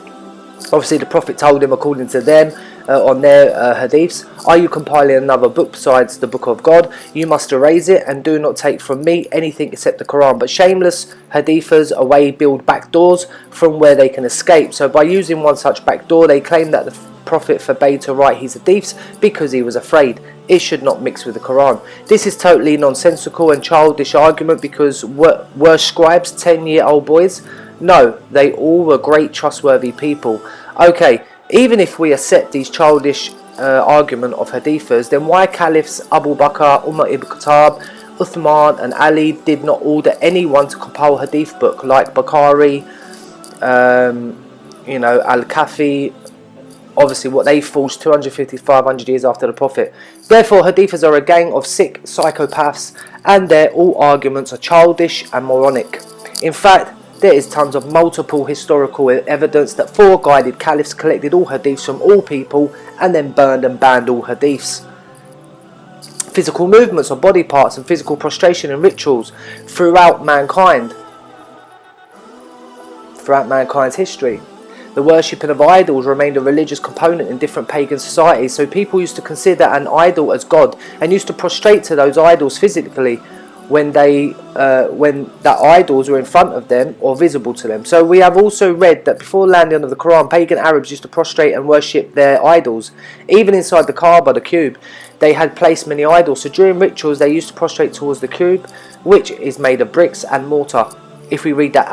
obviously the Prophet told him, according to them, on their hadiths, are you compiling another book besides the book of God? You must erase it and do not take from me anything except the Quran. But shameless hadithers away build back doors from where they can escape. So by using one such back door, they claim that the Prophet forbade to write his hadiths because he was afraid it should not mix with the Quran. This is totally nonsensical and childish argument, because were scribes 10-year-old boys? No, they all were great trustworthy people. Okay, even if we accept these childish argument of hadithers, then why Caliphs Abu Bakr, Umar ibn Khattab, Uthman and Ali did not order anyone to compile a hadith book like Bukhari, Al-Kafi? Obviously what they forged 250 to 500 years after the Prophet. Therefore hadithers are a gang of sick psychopaths, and their all arguments are childish and moronic. In fact, there is tons of multiple historical evidence that 4 guided caliphs collected all hadiths from all people and then burned and banned all hadiths. Physical movements of body parts and physical prostration and rituals throughout mankind's history. The worshipping of idols remained a religious component in different pagan societies, so people used to consider an idol as God and used to prostrate to those idols physically when the idols were in front of them or visible to them. So we have also read that before landing of the Quran, pagan Arabs used to prostrate and worship their idols. Even inside the Kaaba, the cube, they had placed many idols. So during rituals they used to prostrate towards the cube, which is made of bricks and mortar. If we read the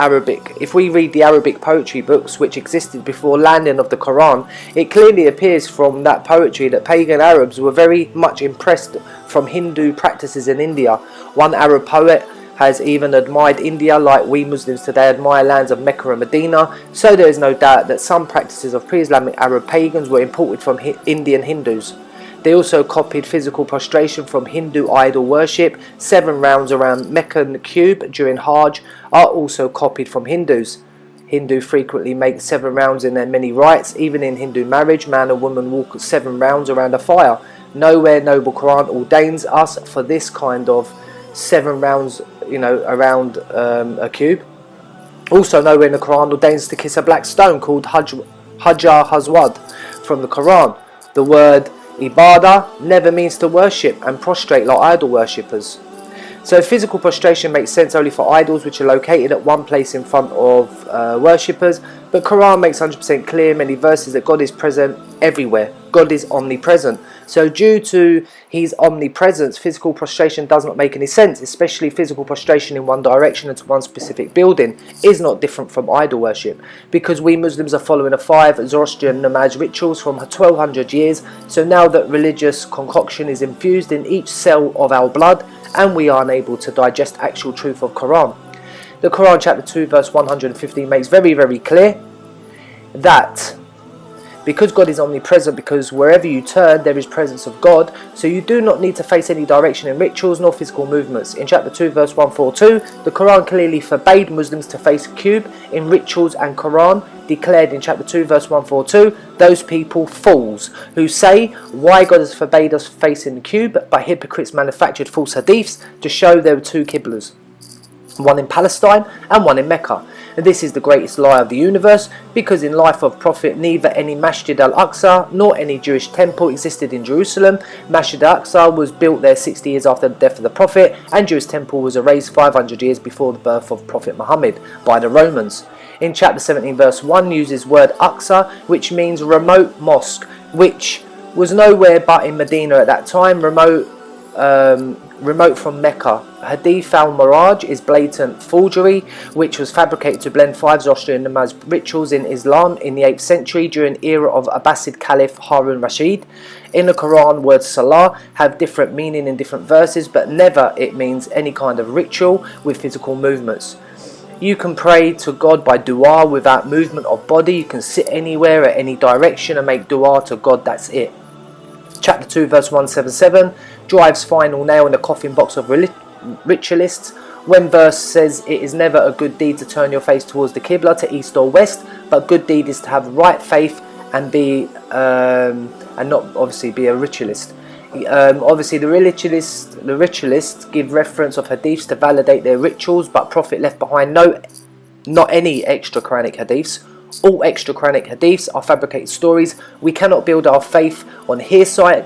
Arabic poetry books which existed before landing of the Quran, it clearly appears from that poetry that pagan Arabs were very much impressed from Hindu practices in India. One Arab poet has even admired India like we Muslims today admire lands of Mecca and Medina, so there is no doubt that some practices of pre-Islamic Arab pagans were imported from Indian Hindus. They also copied physical prostration from Hindu idol worship. 7 rounds around Meccan cube during Hajj are also copied from Hindus. Hindu frequently make 7 rounds in their many rites. Even in Hindu marriage, man and woman walk 7 rounds around a fire. Nowhere Noble Quran ordains us for this kind of 7 rounds, around a cube. Also nowhere in the Quran ordains to kiss a black stone called Hajar Aswad from the Quran. The word Ibadah never means to worship and prostrate like idol worshippers. So physical prostration makes sense only for idols which are located at one place in front of worshippers, but Quran makes 100% clear in many verses that God is present everywhere. God is omnipresent. So due to his omnipresence, physical prostration does not make any sense, especially physical prostration in one direction and to one specific building is not different from idol worship, because we Muslims are following the 5 Zoroastrian namaz rituals from 1200 years. So now that religious concoction is infused in each cell of our blood, and we are unable to digest actual truth of Quran. The Quran chapter 2 verse 115 makes very, very clear that because God is omnipresent, because wherever you turn there is presence of God, so you do not need to face any direction in rituals nor physical movements. In chapter 2 verse 142, the Quran clearly forbade Muslims to face a cube in rituals, and Quran declared in chapter 2 verse 142, those people fools who say why God has forbade us facing the cube, but hypocrites manufactured false hadiths to show there were 2 Qiblas, one in Palestine and one in Mecca. And this is the greatest lie of the universe, because in life of Prophet neither any Masjid al-Aqsa nor any Jewish temple existed in Jerusalem. Masjid al-Aqsa was built there 60 years after the death of the Prophet, and Jewish temple was erased 500 years before the birth of Prophet Muhammad by the Romans. In chapter 17 verse 1 uses word Aqsa, which means remote mosque, which was nowhere but in Medina at that time. Remote remote from Mecca. Hadith al-Miraj is blatant forgery, which was fabricated to blend five Zoroastrian namaz rituals in Islam in the 8th century during the era of Abbasid Caliph Harun Rashid. In the Quran, words salah have different meaning in different verses, but never it means any kind of ritual with physical movements. You can pray to God by dua without movement of body. You can sit anywhere at any direction and make dua to God, that's it. Chapter 2 verse 177 drives final nail in the coffin box of ritualists. When verse says it is never a good deed to turn your face towards the Qibla, to east or west, but good deed is to have right faith and be and not obviously be a ritualist. Obviously the ritualists give reference of hadiths to validate their rituals, but Prophet left behind not any extra Quranic hadiths. All extra Quranic hadiths are fabricated stories. We cannot build our faith on hearsay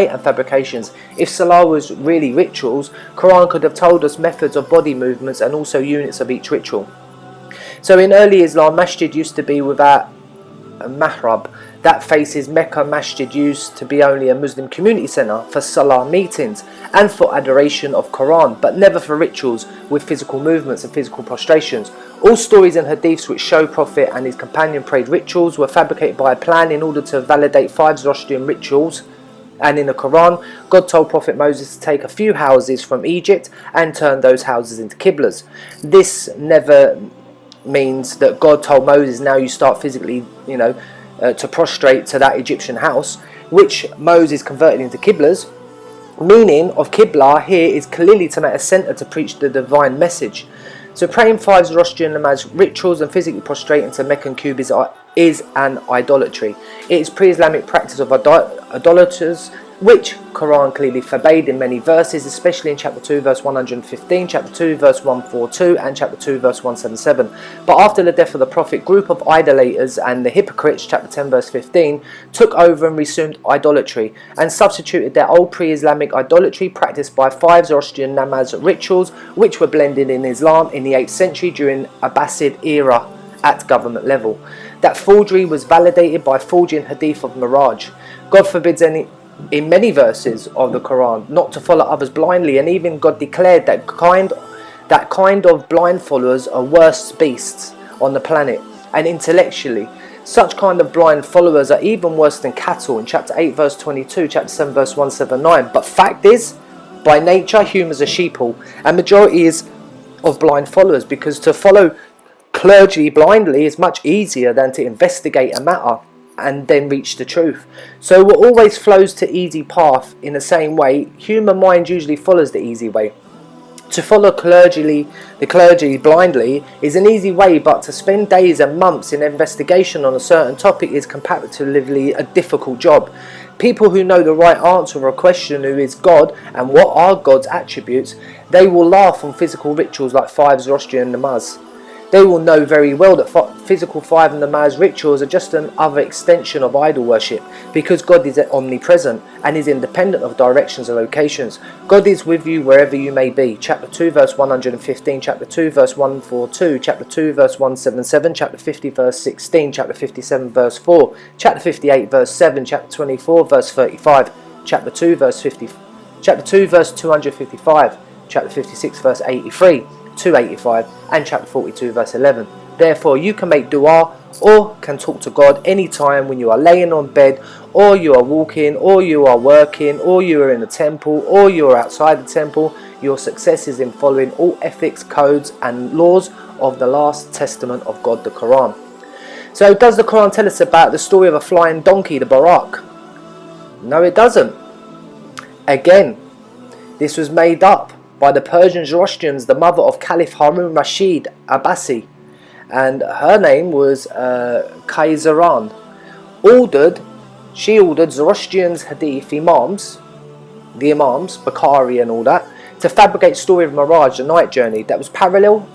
and fabrications. If Salah was really rituals, Quran could have told us methods of body movements and also units of each ritual. So in early Islam, masjid used to be without a mahrab. That faces Mecca. Masjid used to be only a Muslim community centre for Salah meetings and for adoration of Quran, but never for rituals with physical movements and physical prostrations. All stories and hadiths which show Prophet and his companion prayed rituals were fabricated by a plan in order to validate five Zoroastrian rituals. And in the Quran, God told Prophet Moses to take a few houses from Egypt and turn those houses into Qiblas. This never means that God told Moses, now you start physically, to prostrate to that Egyptian house, which Moses converted into Qiblas. Meaning of Qibla here is clearly to make a centre to preach the divine message. So praying five Zoroastrian namaz rituals and physically prostrating to Meccan cubes is an idolatry. It is pre-Islamic practice of idolaters, which Quran clearly forbade in many verses, especially in chapter 2 verse 115, chapter 2 verse 142 and chapter 2 verse 177. But after the death of the Prophet, group of idolaters and the hypocrites, chapter 10 verse 15, took over and resumed idolatry and substituted their old pre-Islamic idolatry practiced by five Zoroastrian namaz rituals, which were blended in Islam in the 8th century during Abbasid era at government level. That forgery was validated by forging hadith of Miraj. God forbids in many verses of the Quran not to follow others blindly, and even God declared that kind of blind followers are worse beasts on the planet, and intellectually such kind of blind followers are even worse than cattle in chapter 8 verse 22, chapter 7 verse 179. But fact is, by nature humans are sheeple, and majority is of blind followers, because to follow clergy blindly is much easier than to investigate a matter and then reach the truth. So what always flows to easy path, in the same way human mind usually follows the easy way. To follow the clergy blindly is an easy way, but to spend days and months in investigation on a certain topic is comparatively a difficult job. People who know the right answer for a question, who is God and what are God's attributes, they will laugh on physical rituals like five Zoroastrian namaz. They will know very well that physical five namaz rituals are just another extension of idol worship, because God is omnipresent and is independent of directions and locations. God is with you wherever you may be. Chapter 2 verse 115, chapter 2 verse 142, chapter 2 verse 177, chapter 50 verse 16, chapter 57 verse 4, chapter 58 verse 7, chapter 24 verse 35, chapter 2 verse 50, chapter 2 verse 255, chapter 56 verse 83, 285 and chapter 42 verse 11. Therefore you can make dua or can talk to God anytime, when you are laying on bed, or you are walking, or you are working, or you are in the temple, or you are outside the temple. Your success is in following all ethics, codes and laws of the last testament of God, the Quran. So does the Quran tell us about the story of a flying donkey, the Barak? No, it doesn't. Again, this was made up by the Persian Zoroastrians, the mother of Caliph Harun Rashid Abbasi, and her name was Kaisaran. She ordered Zoroastrians hadith imams, Bukhari and all that, to fabricate story of Miraj, the night journey, that was parallel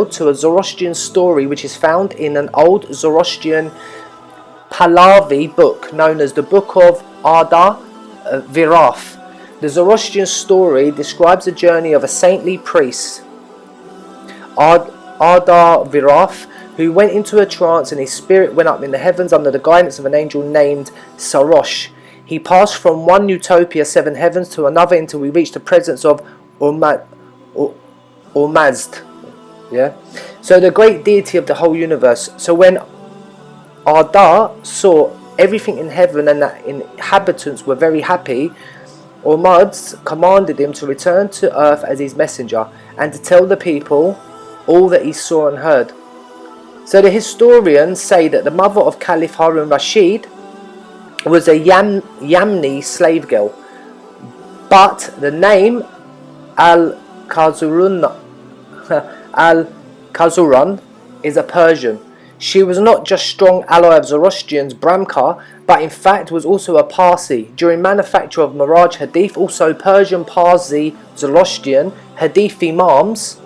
to a Zoroastrian story which is found in an old Zoroastrian Pahlavi book known as the Book of Adar Viraf. The Zoroastrian story describes the journey of a saintly priest, Adar Viraf, who went into a trance and his spirit went up in the heavens under the guidance of an angel named Sarosh. He passed from one utopia, seven heavens, to another until we reached the presence of Ormazd. Yeah. So the great deity of the whole universe. So when Arda saw everything in heaven and that inhabitants were very happy, Ormazd commanded him to return to earth as his messenger and to tell the people all that he saw and heard. So the historians say that the mother of Caliph Harun Rashid was a Yamni slave girl, but the name Al-Kazuran is a Persian. She was not just strong ally of Zoroastrian's Bramkar, but in fact was also a Parsi. During manufacture of Miraj Hadith, also Persian, Parsi, Zoroastrian Hadith Imams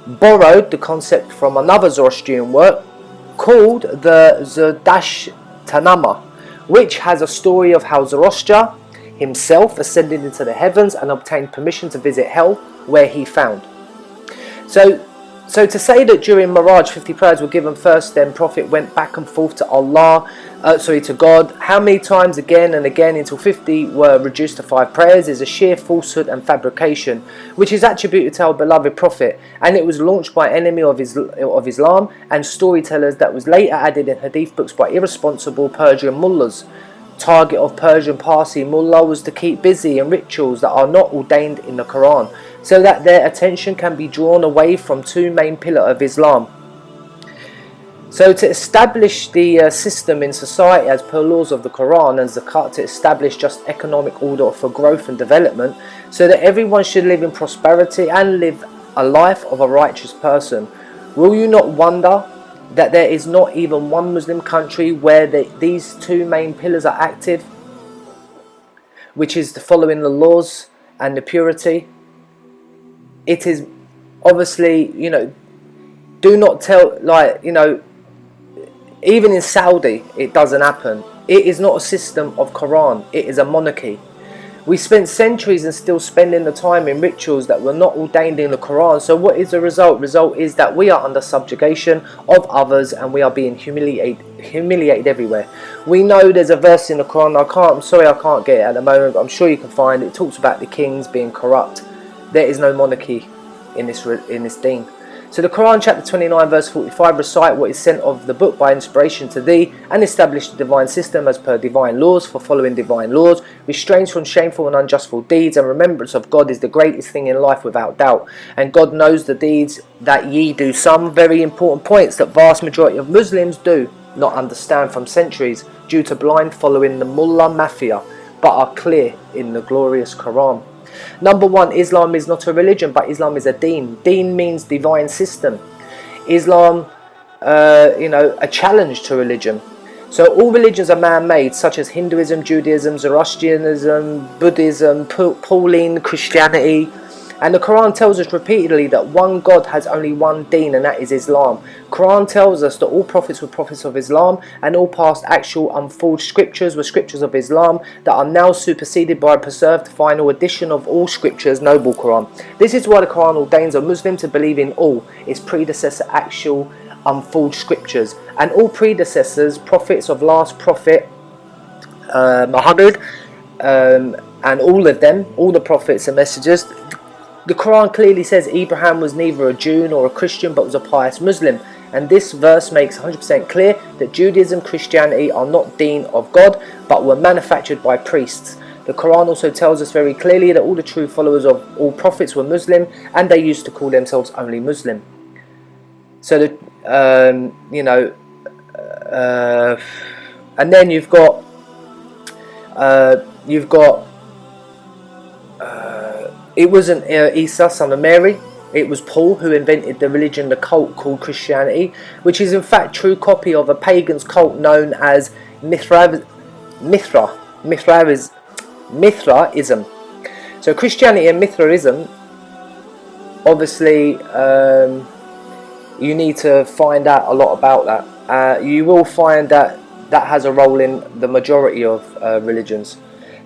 borrowed the concept from another Zoroastrian work called the Zerdashtanama, which has a story of how Zoroaster himself ascended into the heavens and obtained permission to visit hell, where he found. So to say that during Miraj 50 prayers were given first, then Prophet went back and forth to Allah, to God, how many times again and again until 50 were reduced to 5 prayers is a sheer falsehood and fabrication, which is attributed to our beloved Prophet, and it was launched by an enemy of Islam and storytellers that was later added in hadith books by irresponsible Persian mullahs. Target of Persian Parsi mullah was to keep busy in rituals that are not ordained in the Quran, so that their attention can be drawn away from two main pillars of Islam. So to establish the system in society as per laws of the Quran and zakat, to establish just economic order for growth and development, so that everyone should live in prosperity and live a life of a righteous person. Will you not wonder that there is not even one Muslim country where these two main pillars are active, which is the following the laws and the purity? It is obviously, do not tell, even in Saudi it doesn't happen. It is not a system of Quran, it is a monarchy. We spent centuries and still spending the time in rituals that were not ordained in the Quran. So what is the result? Result is that we are under subjugation of others and we are being humiliated everywhere. We know there's a verse in the Quran, I'm sorry I can't get it at the moment, but I'm sure you can find it. It talks about the kings being corrupt. There is no monarchy in this deen. So the Quran chapter 29 verse 45, recite what is sent of the book by inspiration to thee, and establish the divine system as per divine laws. For following divine laws restrains from shameful and unjustful deeds, and remembrance of God is the greatest thing in life without doubt. And God knows the deeds that ye do. Some very important points that vast majority of Muslims do not understand from centuries due to blind following the mullah mafia, but are clear in the glorious Quran. Number 1, Islam is not a religion, but Islam is a deen. Deen means divine system. Islam, a challenge to religion. So all religions are man-made, such as Hinduism, Judaism, Zoroastrianism, Buddhism, Pauline, Christianity. And the Quran tells us repeatedly that one God has only one deen, and that is Islam. Quran tells us that all prophets were prophets of Islam, and all past actual unforged scriptures were scriptures of Islam that are now superseded by a preserved final edition of all scriptures, Noble Quran. This is why the Quran ordains a Muslim to believe in all its predecessor actual unforged scriptures, and all predecessors, prophets of last prophet Muhammad, and all of them, all the prophets and messengers. The Quran clearly says Abraham was neither a Jew nor a Christian, but was a pious Muslim. And this verse makes 100% clear that Judaism, Christianity are not deen of God, but were manufactured by priests. The Quran also tells us very clearly that all the true followers of all prophets were Muslim, and they used to call themselves only Muslim. So, and then you've got it wasn't Isa, son of Mary. It was Paul who invented the religion, the cult called Christianity, which is in fact true copy of a pagan's cult known as Mithraism. So Christianity and Mithraism, obviously, you need to find out a lot about that. You will find that has a role in the majority of religions.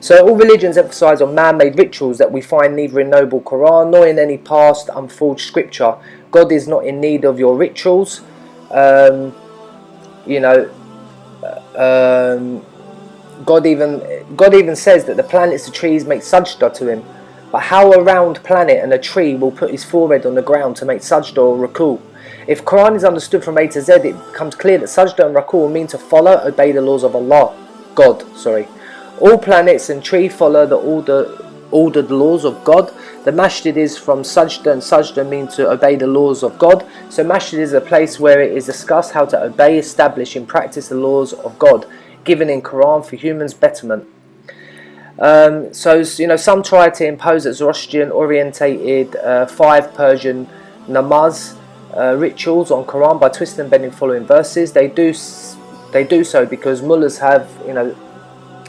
So all religions emphasize on man-made rituals that we find neither in Noble Quran nor in any past unforged scripture. God is not in need of your rituals. God even says that the planets, the trees make sajda to him. But how a round planet and a tree will put his forehead on the ground to make sajda or ruku? If Quran is understood from A to Z, it becomes clear that sajda and ruku mean to follow, obey the laws of Allah. God. All planets and tree follow the ordered laws of God. The masjid is from sajda, and sajda mean to obey the laws of God. So masjid is a place where it is discussed how to obey, establish and practice the laws of God, given in Quran for humans' betterment. Some try to impose that Zoroastrian orientated 5 Persian namaz rituals on Quran by twisting and bending following verses. They do so because mullahs have,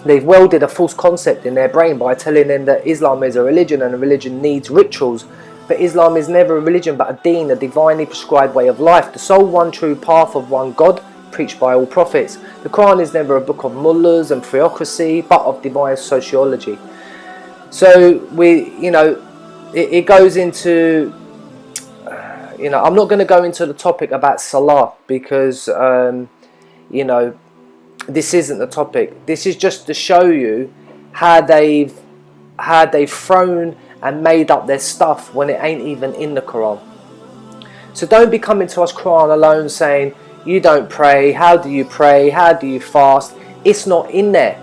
they've welded a false concept in their brain by telling them that Islam is a religion and a religion needs rituals. But Islam is never a religion but a deen, a divinely prescribed way of life, the sole one true path of one God, preached by all prophets. The Quran is never a book of mullahs and theocracy, but of divine sociology. So it goes into, I'm not going to go into the topic about Salah because, this isn't the topic. This is just to show you how they've thrown and made up their stuff when it ain't even in the Quran. So don't be coming to us Quran alone saying, you don't pray, how do you pray, how do you fast? It's not in there.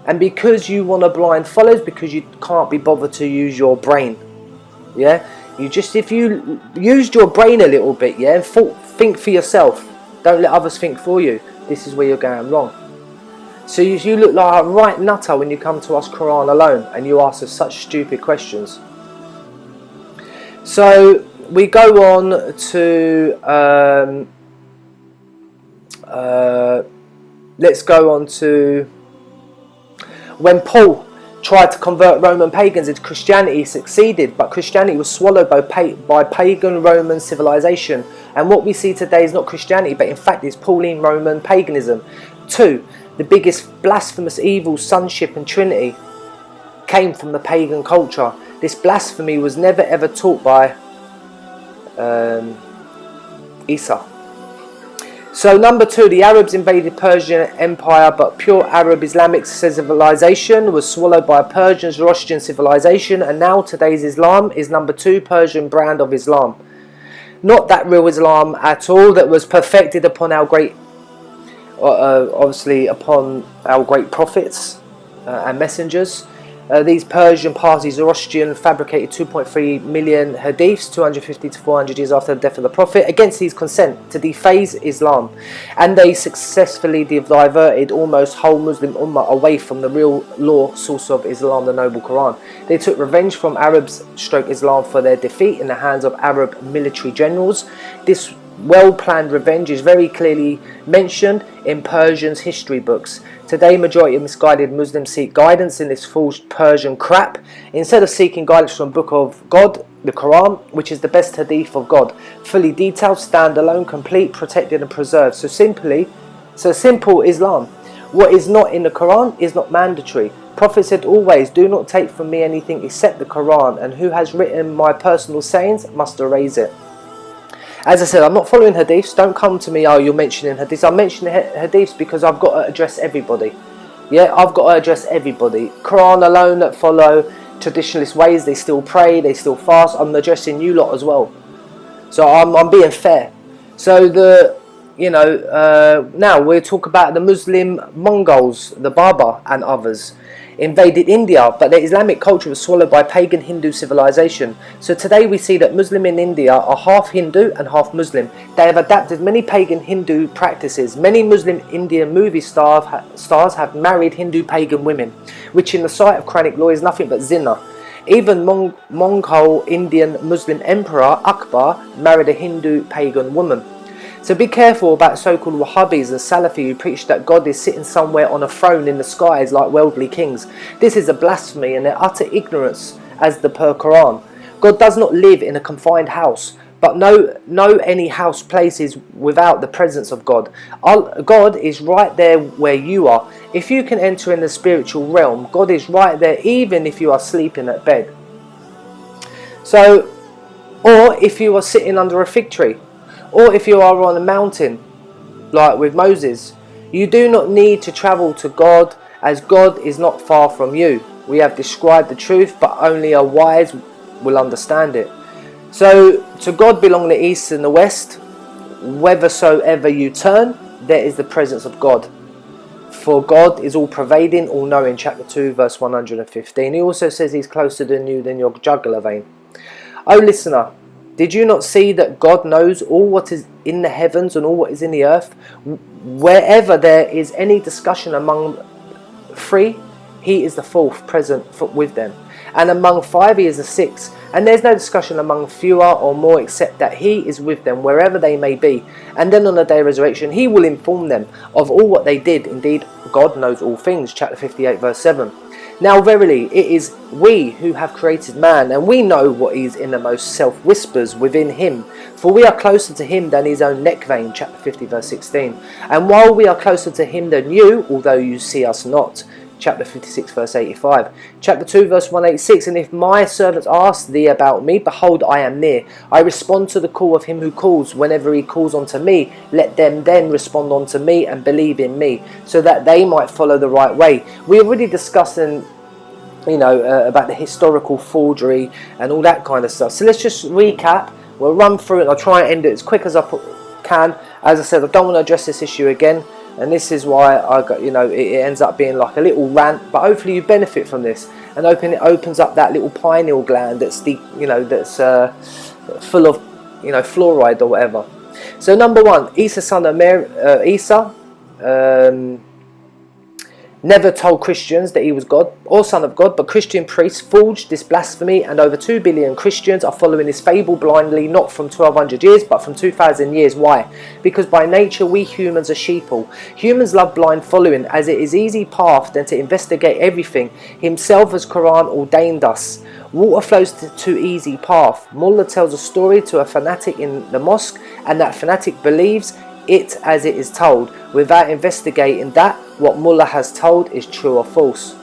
And because you want to blind follow, because you can't be bothered to use your brain. Yeah? If you used your brain a little bit, yeah, and think for yourself. Don't let others think for you. This is where you're going wrong. So you look like a right nutter when you come to us Quran alone and you ask us such stupid questions. So we go on to let's go on to when Paul tried to convert Roman pagans into Christianity. He succeeded, but Christianity was swallowed by pagan Roman civilization, and what we see today is not Christianity but in fact is Pauline Roman paganism. 2. The biggest blasphemous evil, sonship and trinity, came from the pagan culture. This blasphemy was never ever taught by Isa. So number 2, the Arabs invaded Persian Empire, but pure Arab Islamic civilization was swallowed by a Persian Zoroastrian civilization, and now today's Islam is number 2 Persian brand of Islam. Not that real Islam at all that was perfected upon our great, upon our great prophets and messengers. These Persian parties, Zoroastrian, fabricated 2.3 million hadiths 250 to 400 years after the death of the Prophet against his consent to dephase Islam, and they successfully diverted almost whole Muslim Ummah away from the real law source of Islam, the Noble Quran. They took revenge from Arabs Islam for their defeat in the hands of Arab military generals. This well-planned revenge is very clearly mentioned in Persian's history books. Today, majority of misguided Muslims seek guidance in this false Persian crap instead of seeking guidance from the Book of God, the Quran, which is the best hadith of God, fully detailed, standalone, complete, protected and preserved. So simple Islam. What is not in the Quran is not mandatory. Prophet said always, do not take from me anything except the Quran, and who has written my personal sayings must erase it. As I said, I'm not following hadiths. Don't come to me, oh, you're mentioning hadiths. I'm mentioning hadiths because I've got to address everybody. Yeah, I've got to address everybody. Quran alone that follow traditionalist ways, they still pray, they still fast. I'm addressing you lot as well. So I'm being fair. So now we'll talk about the Muslim Mongols, the Barbar and others. Invaded India, but their Islamic culture was swallowed by pagan Hindu civilization. So today we see that Muslims in India are half Hindu and half Muslim. They have adapted many pagan Hindu practices. Many Muslim Indian movie stars have married Hindu pagan women, which in the sight of Quranic law is nothing but zina. Even Mongol Indian Muslim Emperor Akbar married a Hindu pagan woman. So be careful about so-called Wahhabis and Salafi who preach that God is sitting somewhere on a throne in the skies like worldly kings. This is a blasphemy and their utter ignorance as the per Quran. God does not live in a confined house, but no any house places without the presence of God. God is right there where you are. If you can enter in the spiritual realm, God is right there even if you are sleeping at bed. So, or if you are sitting under a fig tree. Or if you are on a mountain, like with Moses, you do not need to travel to God as God is not far from you. We have described the truth, but only a wise will understand it. So to God belong the east and the west. Whithersoever you turn, there is the presence of God. For God is all pervading, all knowing, chapter 2 verse 115. He also says he's closer than you than your jugular vein. O listener, did you not see that God knows all what is in the heavens and all what is in the earth? Wherever there is any discussion among three, he is the fourth present with them. And among five, he is the sixth. And there's no discussion among fewer or more, except that he is with them wherever they may be. And then on the day of resurrection, he will inform them of all what they did. Indeed, God knows all things. Chapter 58, verse 7. Now verily, it is we who have created man, and we know what is innermost self whispers within him. For we are closer to him than his own neck vein. Chapter 50, verse 16. And while we are closer to him than you, although you see us not. Chapter 56, verse 85. Chapter 2, verse 186. And if my servants ask thee about me, behold, I am near. I respond to the call of him who calls. Whenever he calls unto me, let them then respond unto me and believe in me, so that they might follow the right way. We already discussed about the historical forgery and all that kind of stuff. So let's just recap. We'll run through it and I'll try and end it as quick as I can. As I said, I don't want to address this issue again. And this is why I got, it ends up being like a little rant, but hopefully you benefit from this. And it opens up that little pineal gland that's full of, fluoride or whatever. So number one, Isa son of Mary, never told Christians that he was God or Son of God, but Christian priests forged this blasphemy, and over 2 billion Christians are following this fable blindly, not from 1200 years, but from 2000 years. Why? Because by nature we humans are sheeple. Humans love blind following, as it is easy path than to investigate everything. Himself as Quran ordained us. Water flows to easy path. Mullah tells a story to a fanatic in the mosque, and that fanatic believes it as it is told, without investigating that what Mullah has told is true or false.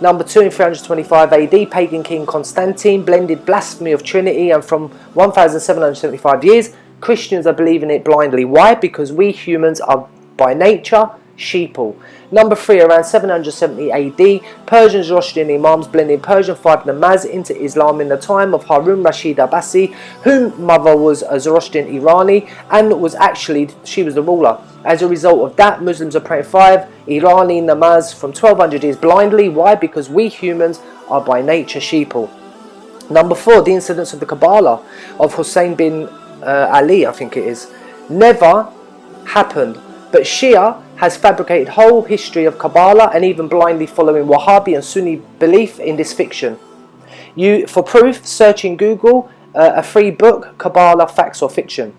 Number 2, in 325 AD, pagan king Constantine blended blasphemy of Trinity, and from 1775 years, Christians are believing it blindly. Why? Because we humans are by nature sheeple. Number 3, around 770 AD, Persian Zoroastrian imams blended Persian 5 namaz into Islam in the time of Harun Rashid Abbasi, whose mother was a Zoroastrian Irani and she was the ruler. As a result of that, Muslims are praying 5 Irani namaz from 1200 years blindly. Why? Because we humans are by nature sheeple. Number 4, the incidents of the Kabbalah of Hussein bin Ali, I think it is, never happened. But Shia has fabricated whole history of Kabbalah and even blindly following Wahhabi and Sunni belief in this fiction. For proof, search in Google a free book, Kabbalah, Facts or Fiction.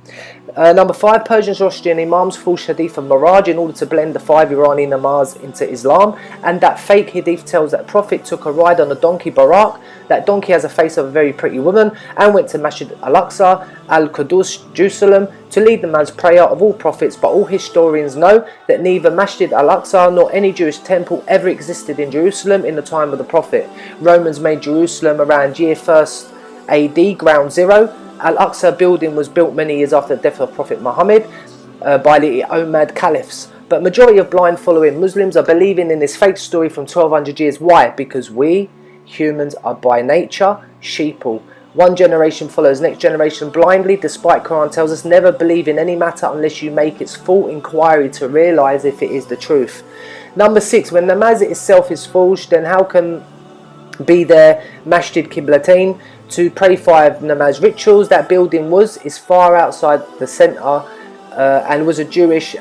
Number 5, Persian Zoroastrian imams forged hadith of Miraj in order to blend the 5 Irani namaz into Islam, and that fake hadith tells that Prophet took a ride on a donkey Barak. That donkey has a face of a very pretty woman and went to Masjid al-Aqsa, Al-Qudus, Jerusalem, to lead the man's prayer of all prophets. But all historians know that neither Masjid al-Aqsa nor any Jewish temple ever existed in Jerusalem in the time of the Prophet. Romans made Jerusalem around year 1st AD, ground zero. Al-Aqsa building was built many years after the death of Prophet Muhammad by the Umayyad caliphs. But majority of blind following Muslims are believing in this fake story from 1200 years. Why? Because we humans are by nature sheeple. One generation follows next generation blindly, despite Quran tells us never believe in any matter unless you make its full inquiry to realise if it is the truth. Number 6, when namaz itself is forged, then how can be there Masjid Qiblatain to pray 5 namaz rituals? That building is far outside the centre and was a Jewish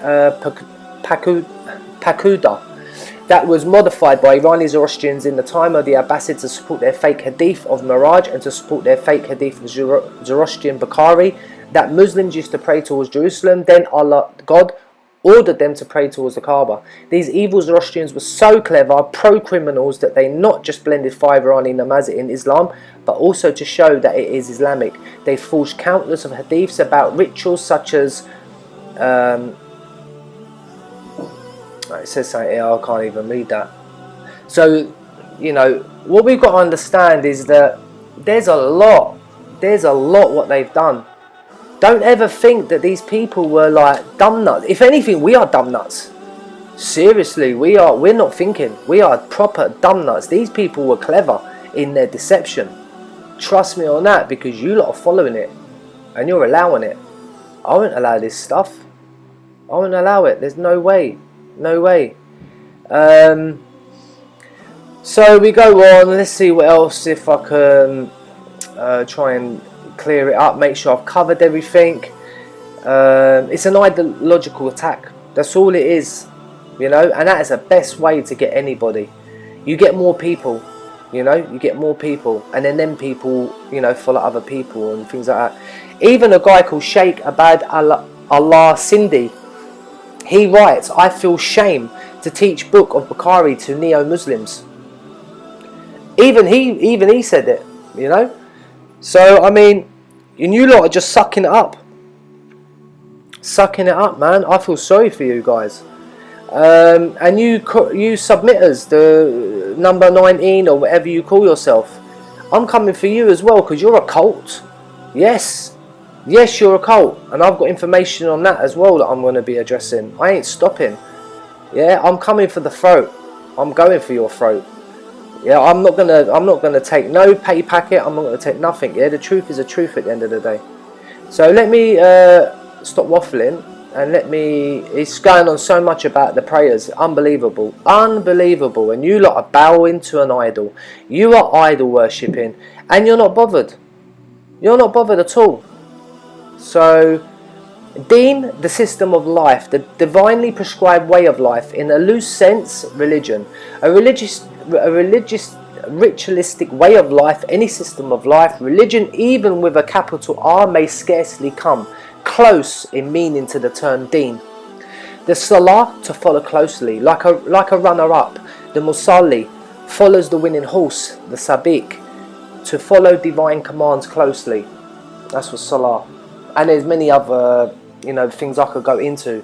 pakuda that was modified by Irani Zoroastrians in the time of the Abbasids to support their fake hadith of Miraj and to support their fake hadith of Zoroastrian Bukhari that Muslims used to pray towards Jerusalem. Then Allah, God, ordered them to pray towards the Kaaba. These evil Zoroastrians were so clever, pro-criminals, that they not just blended 5 Irani namaz in Islam, but also to show that it is Islamic. They forged countless of hadiths about rituals such as it says something here, I can't even read that. So, what we've got to understand is that there's a lot what they've done. Don't ever think that these people were like dumb nuts. If anything, we are dumb nuts. Seriously, we're not thinking. We are proper dumb nuts. These people were clever in their deception. Trust me on that, because you lot are following it and you're allowing it. I won't allow this stuff. I won't allow it. There's no way. No way. So we go on. Let's see what else, if I can try and clear it up, make sure I've covered everything. It's an ideological attack. That's all it is, you know, and that is the best way to get anybody. You get more people, you know, you get more people, and then them people, you know, follow other people and things like that. Even a guy called Sheikh Abad Allah Sindhi, he writes, I feel shame to teach Book of Bukhari to neo-Muslims. Even he said it, you know. So I mean, and you lot are just sucking it up. Sucking it up, man. I feel sorry for you guys. And you submitters, the number 19 or whatever you call yourself, I'm coming for you as well, because you're a cult. Yes, you're a cult, and I've got information on that as well that I'm going to be addressing. I ain't stopping. Yeah, I'm coming for the throat. I'm going for your throat. Yeah, I'm not gonna take no pay packet. I'm not gonna take nothing. Yeah, the truth is the truth at the end of the day. So let me stop waffling, and it's going on so much about the prayers. Unbelievable, unbelievable. And you lot are bowing to an idol. You are idol worshipping, and you're not bothered. You're not bothered at all. So Deen, the system of life, the divinely prescribed way of life, in a loose sense, religion. A religious, ritualistic way of life, any system of life, religion, even with a capital R, may scarcely come close in meaning to the term Deen. The Salah, to follow closely, like a runner-up. The Musalli follows the winning horse, the Sabiq, to follow divine commands closely. That's what Salah. And there's many other, you know, things I could go into.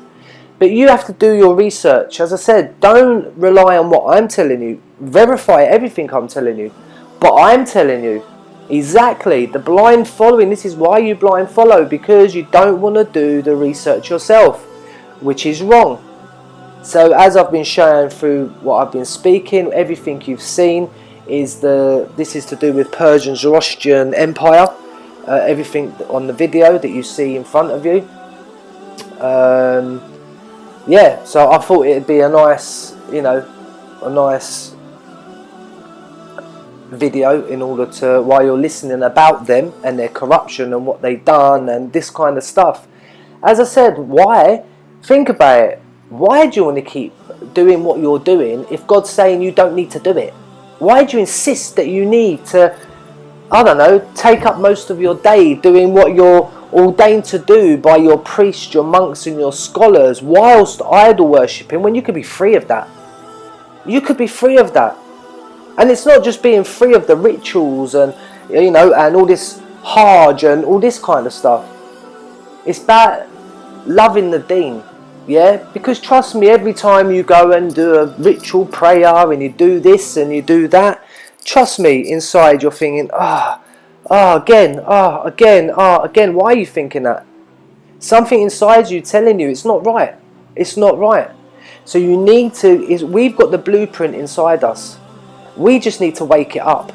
But you have to do your research. As I said, don't rely on what I'm telling you. Verify everything I'm telling you. But I'm telling you, exactly, the blind following, this is why you blind follow, because you don't want to do the research yourself, which is wrong. So as I've been showing through what I've been speaking, everything you've seen is this is to do with Persian Zoroastrian Empire. Everything on the video that you see in front of you. Yeah, so I thought it'd be a nice, you know, a nice video in order to, while you're listening about them and their corruption and what they've done and this kind of stuff. As I said, why? Think about it. Why do you want to keep doing what you're doing if God's saying you don't need to do it? Why do you insist that you need to, I don't know, take up most of your day doing what you're ordained to do by your priests, your monks and your scholars, whilst idol worshipping, when you could be free of that? You could be free of that. And it's not just being free of the rituals and, you know, and all this Hajj and all this kind of stuff. It's about loving the Deen. Yeah, because trust me, every time you go and do a ritual prayer and you do this and you do that, trust me, inside you're thinking, again. Why are you thinking that? Something inside you telling you it's not right. It's not right. So you need to, we've got the blueprint inside us. We just need to wake it up.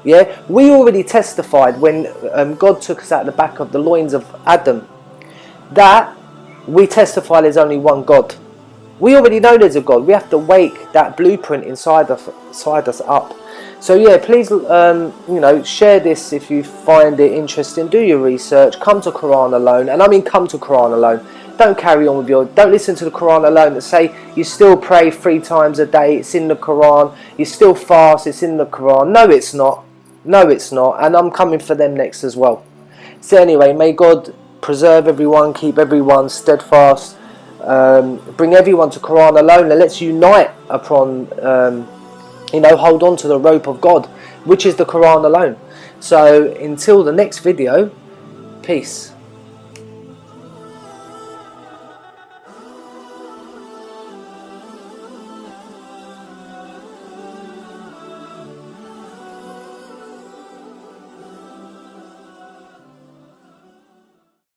Yeah, we already testified when God took us out the back of the loins of Adam, that we testify there's only one God. We already know there's a God. We have to wake that blueprint inside us up. So yeah, please, you know, share this if you find it interesting. Do your research. Come to Quran alone, and I mean come to Quran alone. Don't carry on with don't listen to the Quran alone that say you still pray 3 times a day. It's in the Quran. You still fast. It's in the Quran. No, it's not. No, it's not. And I'm coming for them next as well. So anyway, may God preserve everyone, keep everyone steadfast, bring everyone to Quran alone, and let's unite upon, you know, hold on to the rope of God, which is the Quran alone. So until the next video, peace.